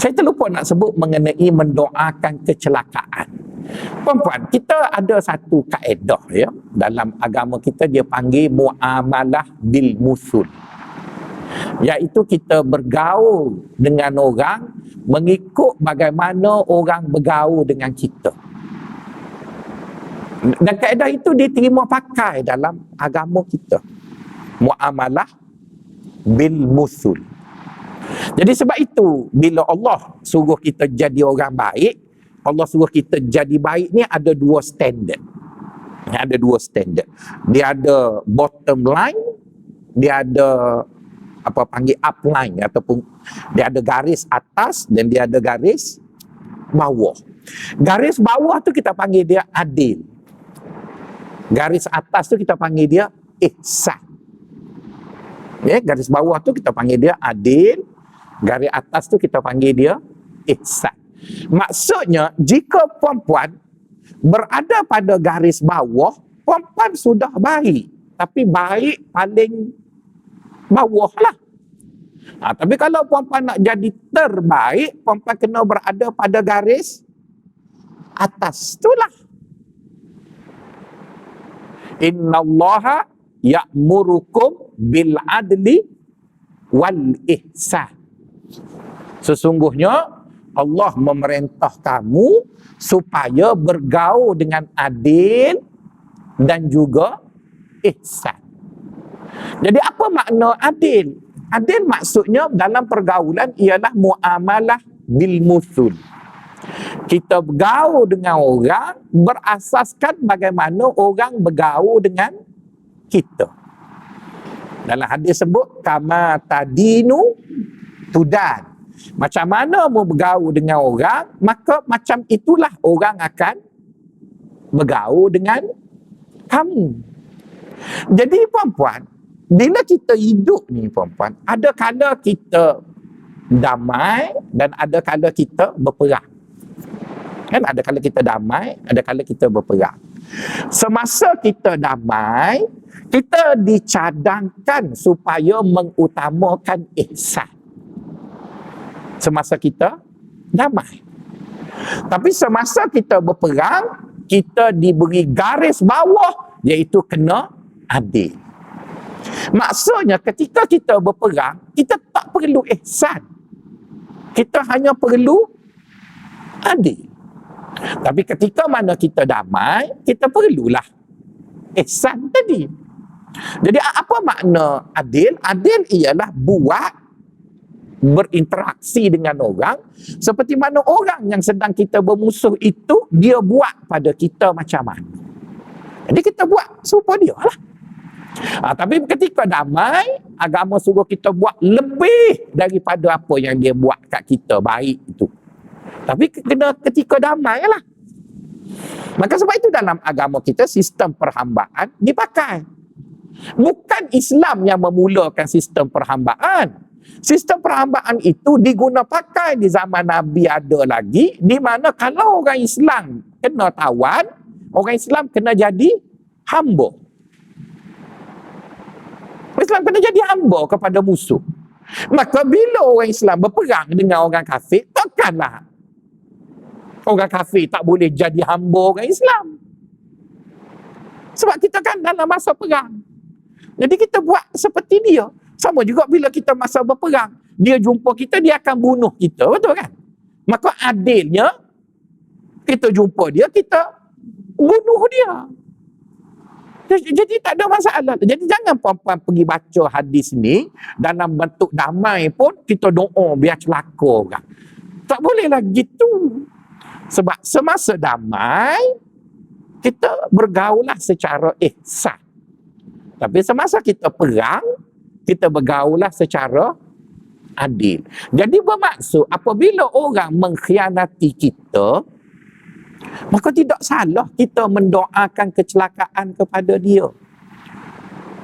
Saya terlupa nak sebut mengenai mendoakan kecelakaan. Puan-puan, kita ada satu kaedah ya, dalam agama kita dia panggil muamalah bil musul. Iaitu kita bergaul dengan orang mengikut bagaimana orang bergaul dengan kita. Dan kaedah itu diterima pakai dalam agama kita. Muamalah bil musul. Jadi sebab itu bila Allah suruh kita jadi orang baik, Allah suruh kita jadi baik ni ada dua standard. Ada dua standard. Dia ada bottom line, dia ada apa panggil upline, ataupun dia ada garis atas dan dia ada garis bawah. Garis bawah tu kita panggil dia adil. Garis atas tu kita panggil dia ihsan. Garis bawah tu kita panggil dia adil. Garis atas tu kita panggil dia ihsan. Maksudnya, jika perempuan berada pada garis bawah, perempuan sudah baik. Tapi baik paling bawah lah. Tapi kalau perempuan nak jadi terbaik, perempuan kena berada pada garis atas. Itulah. Innallaha ya'murukum bil adli wal ihsan. Sesungguhnya Allah memerintah kamu supaya bergaul dengan adil dan juga ihsan. Jadi apa makna adil? Adil maksudnya dalam pergaulan ialah muamalah bil musul. Kita bergaul dengan orang berasaskan bagaimana orang bergaul dengan kita. Dalam hadis sebut kama tadinu tudan. Macam mana mu bergaul dengan orang, maka macam itulah orang akan bergaul dengan kamu. Jadi perempuan, bila kita hidup ni perempuan, ada kala kita damai dan ada kala kita berperang. Kan ada kala kita damai, ada kala kita berperang. Semasa kita damai, kita dicadangkan supaya mengutamakan ihsan. Semasa kita damai. Tapi semasa kita berperang, kita diberi garis bawah, iaitu kena adil. Maksudnya ketika kita berperang, kita tak perlu ihsan. Kita hanya perlu adil. Tapi ketika mana kita damai, kita perlulah ihsan tadi. Jadi apa makna adil? Adil ialah buat berinteraksi dengan orang seperti mana orang yang sedang kita bermusuh itu dia buat pada kita macam mana. Jadi kita buat serupa dia lah. Tapi ketika damai, agama suruh kita buat lebih daripada apa yang dia buat kat kita baik itu. Tapi kena ketika damai lah. Maka sebab itu dalam agama kita sistem perhambaan dipakai. Bukan Islam yang memulakan sistem perhambaan. Sistem perhambaan itu diguna pakai di zaman Nabi ada lagi, di mana kalau orang Islam kena tawan, orang Islam kena jadi hamba. Islam kena jadi hamba kepada musuh. Maka bila orang Islam berperang dengan orang kafir, takkanlah orang kafir tak boleh jadi hamba orang Islam. Sebab kita kan dalam masa perang. Jadi kita buat seperti dia. Sama juga bila kita masa berperang. Dia jumpa kita, dia akan bunuh kita. Betul kan? Maka adilnya, kita jumpa dia, kita bunuh dia. Jadi tak ada masalah. Jadi jangan perempuan pergi baca hadis ni dalam bentuk damai pun kita doa biar celaka orang. Tak bolehlah gitu. Sebab semasa damai kita bergaulah secara ihsan. Tapi semasa kita perang kita bergaulah secara adil. Jadi bermaksud apabila orang mengkhianati kita, maka tidak salah kita mendoakan kecelakaan kepada dia.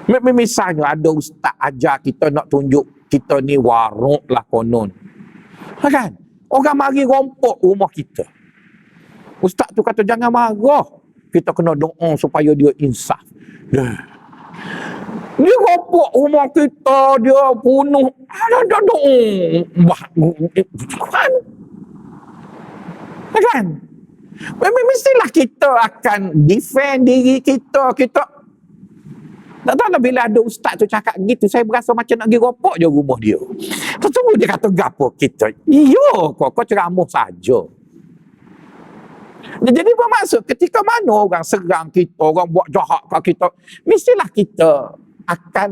Misalnya ada ustaz ajar kita nak tunjuk kita ni waruk lah konon. Kan? Orang mari rompok rumah kita. Ustaz tu kata jangan marah. Kita kena doa supaya dia insaf. Dia rompok rumah kita, dia bunuh. Ada doa. Kan? Mestilah kita akan defend diri kita. Tak tahu bila ada ustaz tu cakap gitu, saya berasa macam nak pergi ropok je rumah dia. Tunggu dia kata gapo kita. Kau ceramah saja. Jadi bermaksud ketika mana orang serang kita, orang buat jahat kat kita, mestilah kita akan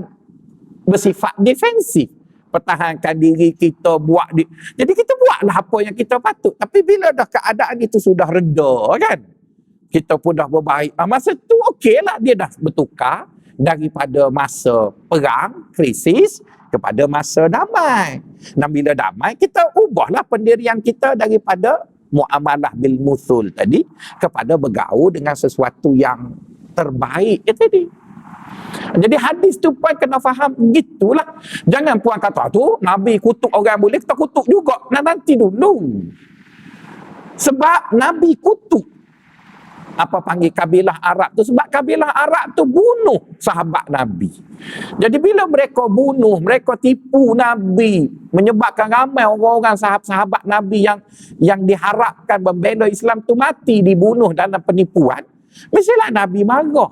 bersifat defensif. Pertahankan diri kita, jadi kita buatlah apa yang kita patut. Tapi bila dah keadaan itu sudah reda kan, kita pun dah berbaik, masa tu okeylah dia dah bertukar daripada masa perang, krisis kepada masa damai. Dan bila damai, kita ubahlah pendirian kita daripada muamalah bil musul tadi kepada bergaul dengan sesuatu yang terbaik tadi. Jadi hadis tu puan kena faham gitulah. Jangan puan kata tu Nabi kutuk orang boleh, kita kutuk juga. Nanti dulu. Sebab Nabi kutuk apa panggil kabilah Arab tu, sebab kabilah Arab tu bunuh sahabat Nabi. Jadi bila mereka bunuh, mereka tipu Nabi, menyebabkan ramai orang-orang sahabat Nabi yang diharapkan membela Islam tu mati, dibunuh dalam penipuan, mestilah Nabi marah.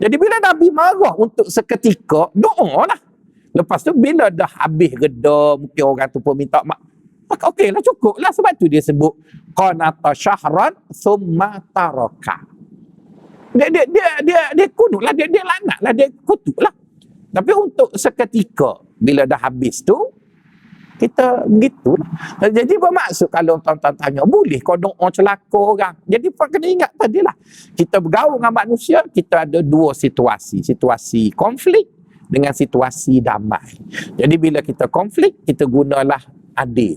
Jadi bila Nabi marah untuk seketika, doa lah. Lepas tu bila dah habis reda, mungkin orang tu pun minta maaf, maka okeylah, cukup lah. Sebab tu dia sebut qanata syahran summa taraka. Dia kunut lah, dia laknat lah, dia kutuk lah. Tapi untuk seketika bila dah habis tu, kita begitu lah. Jadi bermaksud kalau tuan-tuan tanya, boleh kau doa celaka orang? Jadi puan kena ingat tadi lah, kita bergaul dengan manusia, kita ada dua situasi. Situasi konflik dengan situasi damai. Jadi bila kita konflik, kita gunalah adil.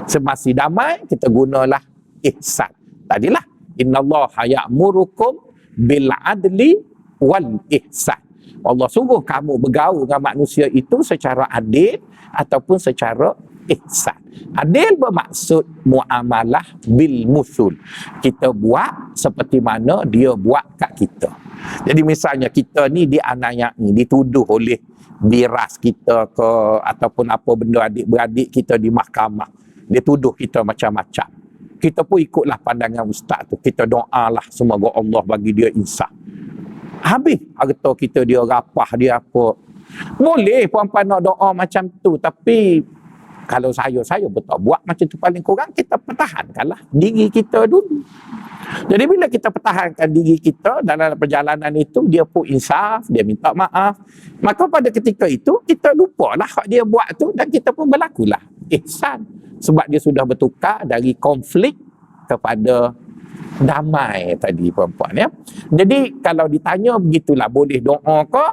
Semasa damai, kita gunalah ihsan. Tadilah, innallaha ya'murukum bil adli wal ihsan. Allah suruh kamu bergaul dengan manusia itu secara adil ataupun secara ihsan. Adil bermaksud muamalah bil musul. Kita buat seperti mana dia buat kat kita. Jadi misalnya kita ni dianiayai, dituduh oleh biras kita ke ataupun apa benda adik-beradik kita di mahkamah. Dia tuduh kita macam-macam. Kita pun ikutlah pandangan ustaz tu. Kita doalah semoga Allah bagi dia insaf. Habis harta kita dia rapah, dia apa. Boleh puan-puan nak doa macam tu, tapi kalau saya pun tak buat macam tu. Paling kurang kita pertahankanlah diri kita dulu. Jadi bila kita pertahankan diri kita dalam perjalanan itu, dia pun insaf, dia minta maaf, maka pada ketika itu kita lupalah hak dia buat tu dan kita pun berlakulah ihsan. Sebab dia sudah bertukar dari konflik kepada damai tadi puan-puan ya. Jadi kalau ditanya begitulah, boleh doa ke?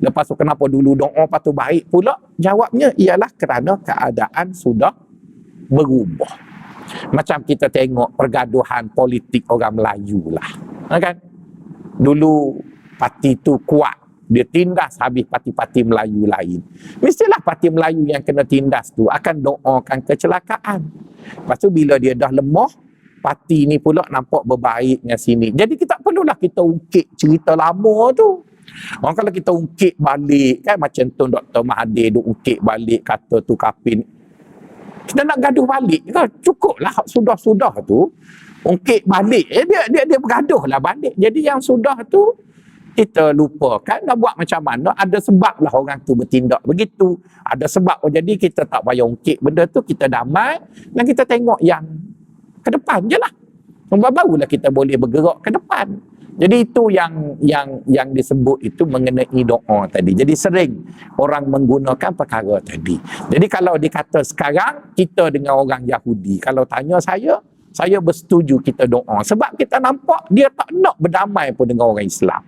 Lepas tu kenapa dulu doa lepas tu baik pula? Jawabnya ialah kerana keadaan sudah berubah. Macam kita tengok pergaduhan politik orang Melayu lah. Kan? Dulu parti tu kuat, dia tindas habis parti-parti Melayu lain. Mestilah parti Melayu yang kena tindas tu akan doakan kecelakaan. Lepas tu bila dia dah lemah, parti ni pula nampak berbaik dengan sini. Jadi kita perlulah kita ungkit cerita lama tu. Orang kalau kita ungkit balik, kan macam tu Dr. Mahathir duk ungkit balik kata tu kapin. Kita nak gaduh balik kan? Cukuplah sudah-sudah tu ungkit balik. Dia bergaduh lah balik. Jadi yang sudah tu kita lupakan, nak buat macam mana, ada sebab lah orang tu bertindak begitu, ada sebab. Jadi kita tak payah ungkit benda tu, kita damai dan kita tengok yang ke depan je lah. Barulah kita boleh bergerak ke depan. Jadi itu yang disebut itu mengenai doa tadi. Jadi sering orang menggunakan perkara tadi. Jadi kalau dikata sekarang kita dengan orang Yahudi, kalau tanya saya bersetuju kita doa. Sebab kita nampak dia tak nak berdamai pun dengan orang Islam.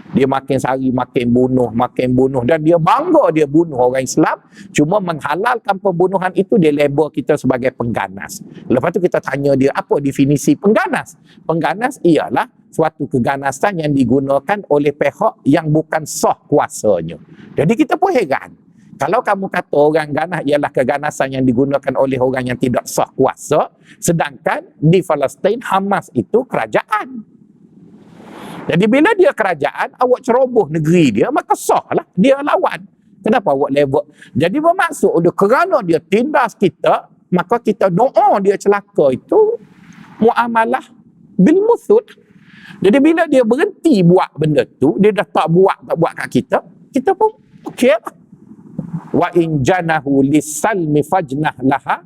Dia makin sehari makin bunuh dan dia bangga dia bunuh orang Islam, cuma menghalalkan pembunuhan itu dia label kita sebagai pengganas. Lepas tu kita tanya dia, apa definisi pengganas? Pengganas ialah suatu keganasan yang digunakan oleh pihak yang bukan sah kuasanya. Jadi kita pun heran. Kalau kamu kata orang ganas ialah keganasan yang digunakan oleh orang yang tidak sah kuasa, sedangkan di Palestin Hamas itu kerajaan. Jadi bila dia kerajaan, awak ceroboh negeri dia, maka sahlah dia lawan. Kenapa awak level? Jadi bermaksud kerana dia tindas kita, maka kita doa dia celaka, itu muamalah bil musul. Jadi bila dia berhenti buat benda tu, dia dah tak buat kat kita pun okey lah. Wa in janahu lisalmi fajnah laha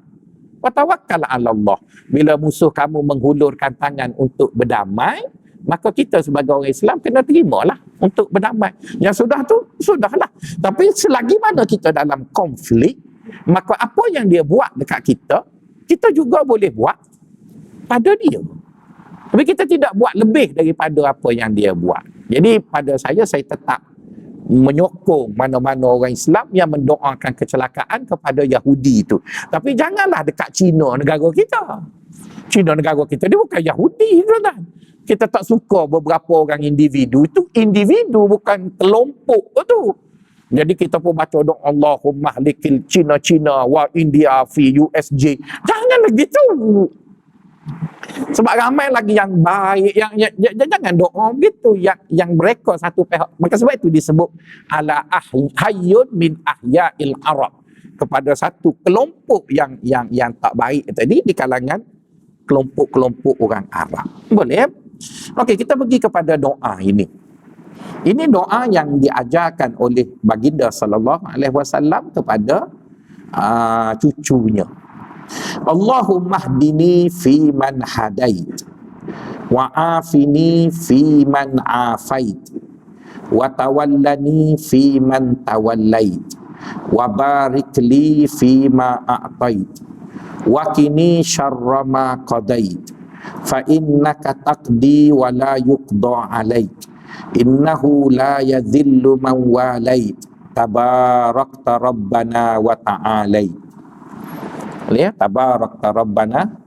wa tawakkal 'ala Allah. Bila musuh kamu menghulurkan tangan untuk berdamai, maka kita sebagai orang Islam kena terimalah untuk berdamai. Yang sudah tu, sudahlah. Tapi selagi mana kita dalam konflik, maka apa yang dia buat dekat kita, kita juga boleh buat pada dia. Tapi kita tidak buat lebih daripada apa yang dia buat. Jadi pada saya tetap menyokong mana-mana orang Islam yang mendoakan kecelakaan kepada Yahudi itu. Tapi janganlah dekat Cina, negara kita. Cina negara kita dia bukan Yahudi, tuan-tuan. Kita tak suka beberapa orang individu. Itu individu, bukan kelompok tu. Jadi kita pun baca doa Allahumma likil Cina wa India fi USJ. Janganlah gitu. Sebab ramai lagi yang baik, yang jangan doa gitu, yang mereka satu pihak. Maka sebab itu disebut ala hayyun min ahya'il Arab, kepada satu kelompok yang tak baik tadi di kalangan kelompok-kelompok orang Arab. Boleh? Okey, kita pergi kepada doa ini. Ini doa yang diajarkan oleh baginda sallallahu alaihi wasallam kepada cucunya. Allahumma hdini fi man hadait wa afini fi man afait wa tawallani fi man tawallait wa barik li fi ma a'tait wa qini syarra ma qadait fa innaka taqdi wa la yuqda alaik innahu la yadhillu man walait tabarakta rabbana wa ta'alait. Ya, tabarakta rabbana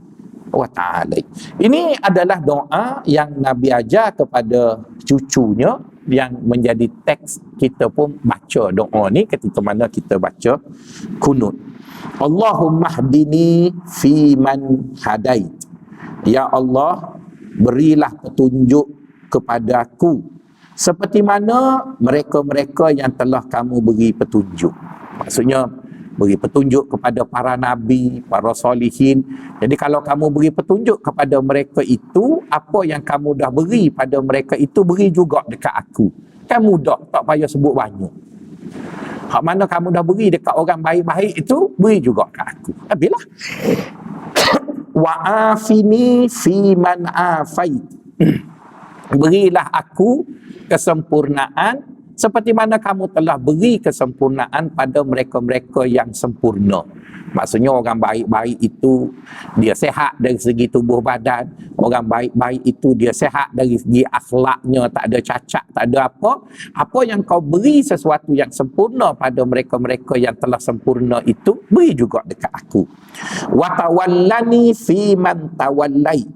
wa ta'ala. Ini adalah doa yang Nabi ajar kepada cucunya, yang menjadi teks kita pun baca doa ni ketika mana kita baca kunut. Allahumma hdini fi man hadait. Ya Allah, berilah petunjuk kepadaku seperti mana mereka-mereka yang telah kamu beri petunjuk. Maksudnya beri petunjuk kepada para nabi, para solihin. Jadi kalau kamu beri petunjuk kepada mereka itu, apa yang kamu dah beri pada mereka itu, beri juga dekat aku. Kan mudah, tak payah sebut banyak. Hak mana kamu dah beri dekat orang baik-baik itu, beri juga kat aku. Habislah. Wa afini fi man afait. Berilah aku kesempurnaan seperti mana kamu telah beri kesempurnaan pada mereka-mereka yang sempurna. Maksudnya orang baik-baik itu dia sehat dari segi tubuh badan. Orang baik-baik itu dia sehat dari segi akhlaknya, tak ada cacat, tak ada apa. Apa yang kau beri sesuatu yang sempurna pada mereka-mereka yang telah sempurna itu, beri juga dekat aku. Wa tawallani fi man tawallait.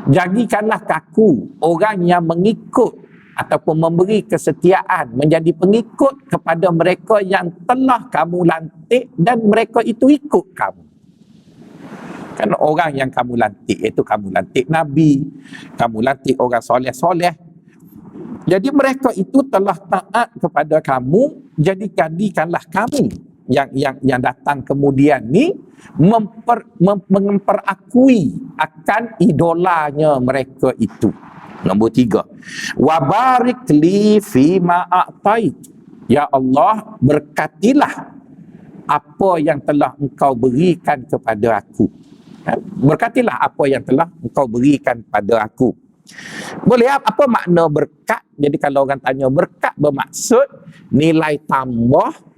Jadikanlah aku orang yang mengikut ataupun memberi kesetiaan, menjadi pengikut kepada mereka yang telah kamu lantik dan mereka itu ikut kamu. Kan orang yang kamu lantik, iaitu kamu lantik Nabi, kamu lantik orang soleh-soleh. Jadi mereka itu telah taat kepada kamu, jadi jadikanlah kami yang datang kemudian ni memperakui akan idolanya mereka itu. Nombor 3, wa barik li fi ma a'tait. Ya Allah, berkatilah apa yang telah engkau berikan kepada aku. Berkatilah apa yang telah engkau berikan pada aku. Boleh apa makna berkat? Jadi kalau orang tanya, berkat bermaksud nilai tambah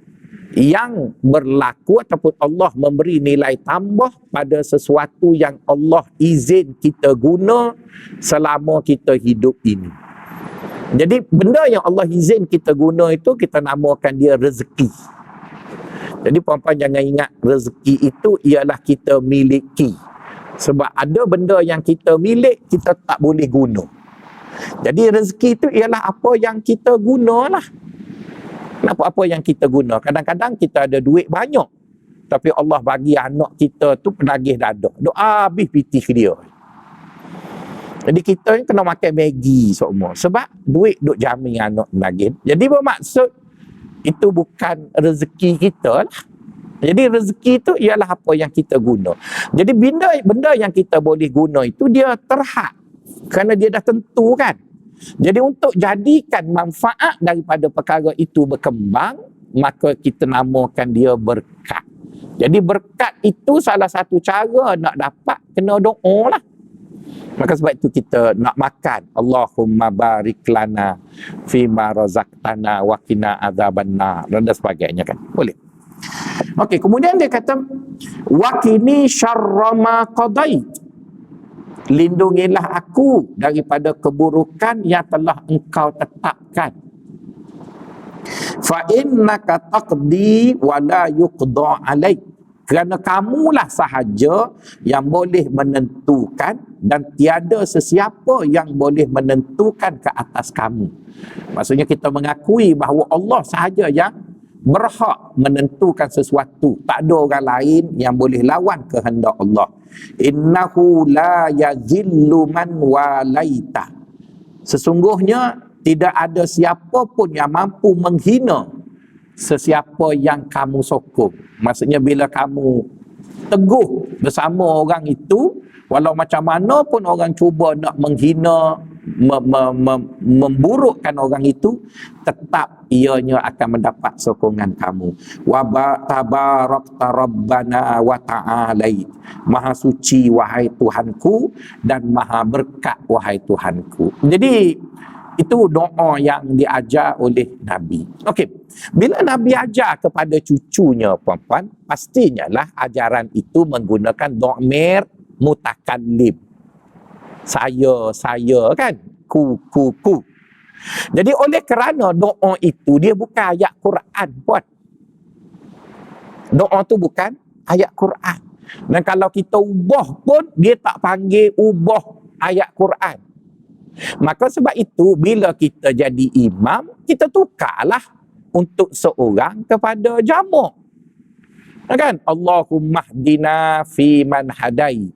yang berlaku ataupun Allah memberi nilai tambah pada sesuatu yang Allah izin kita guna selama kita hidup ini. Jadi benda yang Allah izin kita guna itu kita namakan dia rezeki. Jadi puan-puan jangan ingat rezeki itu ialah kita miliki. Sebab ada benda yang kita milik kita tak boleh guna. Jadi rezeki itu ialah apa yang kita gunalah. Apa-apa yang kita guna. Kadang-kadang kita ada duit banyak, tapi Allah bagi anak kita tu penagih dadah. Doa habis pitih dia. Jadi kita ni kena makan Maggi semua. Sebab duit duk jamin anak penagih. Jadi bermaksud itu bukan rezeki kita lah. Jadi rezeki itu ialah apa yang kita guna. Jadi benda yang kita boleh guna itu dia terhad. Kerana dia dah tentu kan. Jadi untuk jadikan manfaat daripada perkara itu berkembang, maka kita namakan dia berkat. Jadi berkat itu salah satu cara nak dapat, kena doa lah. Maka sebab itu kita nak makan, Allahumma barik lana fima razaqtana wa qina adzabannar dan sebagainya kan. Boleh. Okey, kemudian dia kata wa qini syarra ma qadait. Lindungilah aku daripada keburukan yang telah engkau tetapkan. Fa innaka taqdi wa la yuqda alaik. Kerana kamulah sahaja yang boleh menentukan dan tiada sesiapa yang boleh menentukan ke atas kamu. Maksudnya kita mengakui bahawa Allah sahaja yang berhak menentukan sesuatu. Tak ada orang lain yang boleh lawan kehendak Allah. Innahu la yazillu man walaita. Sesungguhnya tidak ada siapa pun yang mampu menghina sesiapa yang kamu sokong. Maksudnya bila kamu teguh bersama orang itu, walau macam mana pun orang cuba nak menghina, memburukkan orang itu, tetap ianya akan mendapat sokongan kamu. Wa tabarakta rabbana wa ta'alait. Maha suci wahai Tuhanku dan maha berkat wahai Tuhanku. Jadi itu doa yang diajar oleh Nabi. Okey. Bila Nabi ajar kepada cucunya, puan-puan, pastinya lah ajaran itu menggunakan dhamir mutakallim. Saya kan, ku. Jadi oleh kerana doa itu dia bukan ayat Quran, puan. Doa tu bukan ayat Quran. Dan kalau kita ubah pun dia tak panggil ubah ayat Quran. Maka sebab itu bila kita jadi imam, kita tukarlah untuk seorang kepada jamak. Kan? Allahumma hdina fi man hadait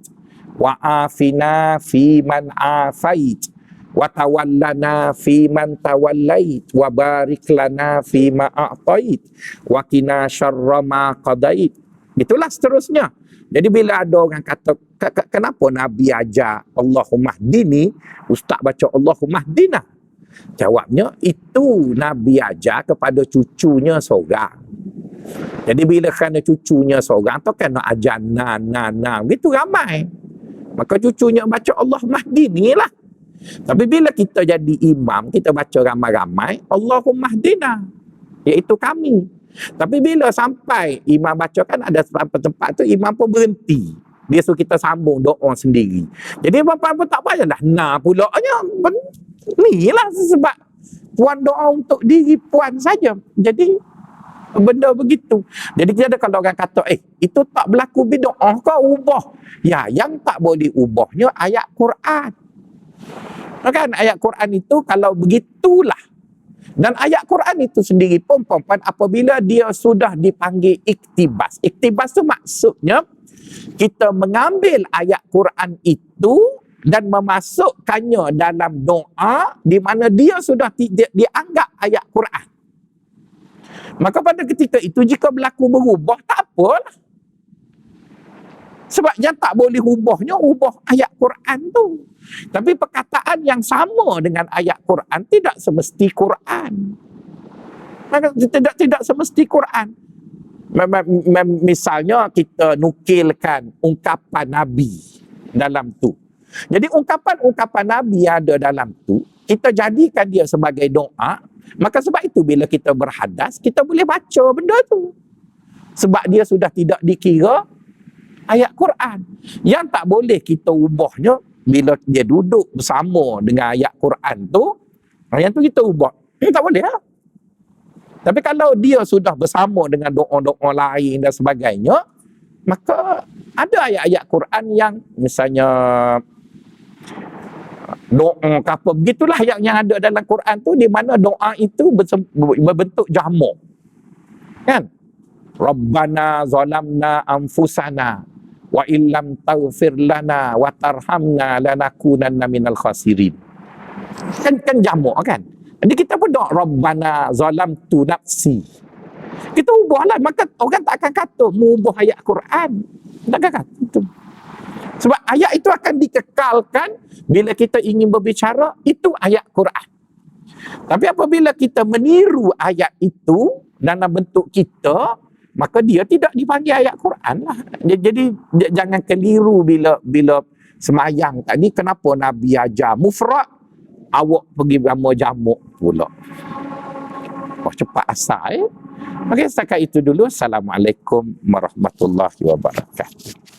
wa afina fi man afait wa tawallana fi man tawallait wa barik lana fi ma a'tait wa qina syarra ma qadait. Itulah seterusnya. Jadi bila ada orang kata, kenapa Nabi ajar Allahumma hdini, ustaz baca Allahumma hdina? Jawabnya, itu Nabi ajar kepada cucunya seorang. Jadi bila kerana cucunya seorang tu kan nak ajar na, gitu ramai. Maka cucunya baca Allahumma hdini lah. Tapi bila kita jadi imam, kita baca ramai-ramai Allahumma hdina, iaitu kami. Tapi bila sampai imam baca kan ada tempat tu imam pun berhenti. Dia suruh kita sambung doa sendiri. Jadi bapa pun tak payahlah pulaknya. Ni lah sebab puan doa untuk diri puan saja. Jadi benda begitu. Jadi kita ada kalau orang kata itu tak berlaku bid'ah, kau ubah. Ya, yang tak boleh ubahnya ayat Quran. Kan ayat Quran itu kalau begitulah. Dan ayat Quran itu sendiri pun, puan-puan, apabila dia sudah dipanggil iktibas. Iktibas itu maksudnya kita mengambil ayat Quran itu dan memasukkannya dalam doa di mana dia sudah dianggap ayat Quran. Maka pada ketika itu jika berlaku berubah, tak apalah. Sebab yang tak boleh ubahnya ubah ayat Quran tu. Tapi perkataan yang sama dengan ayat Quran tidak semesti Quran. Tidak semesti Quran. Misalnya kita nukilkan ungkapan Nabi dalam tu. Jadi ungkapan-ungkapan Nabi yang ada dalam tu, kita jadikan dia sebagai doa. Maka sebab itu bila kita berhadas, kita boleh baca benda tu. Sebab dia sudah tidak dikira ayat Quran. Yang tak boleh kita ubahnya bila dia duduk bersama dengan ayat Quran tu, yang tu kita ubah. Tak boleh lah. Tapi kalau dia sudah bersama dengan doa-doa lain dan sebagainya, maka ada ayat-ayat Quran yang misalnya doa apa begitulah yang ada dalam Quran tu, di mana doa itu berbentuk jamak. Kan? Rabbana zalamna anfusana wa illam taghfir lana wa tarhamna lanakunanna minal khasirin. Kan jamak kan? Jadi kita pun doa Rabbana zalamtu nafsi. Kita ubahlah, maka orang tak akan kata mengubah ayat Quran. Tak akan kata itu. Sebab ayat itu akan dikekalkan bila kita ingin berbicara, itu ayat Quran. Tapi apabila kita meniru ayat itu dalam bentuk kita, maka dia tidak dipanggil ayat Quran lah. Jadi jangan keliru bila semayang tadi, kenapa Nabi ajar mufrad, awak pergi beramal jamuk pula. Wah, cepat asal. Okey, setakat itu dulu. Assalamualaikum warahmatullahi wabarakatuh.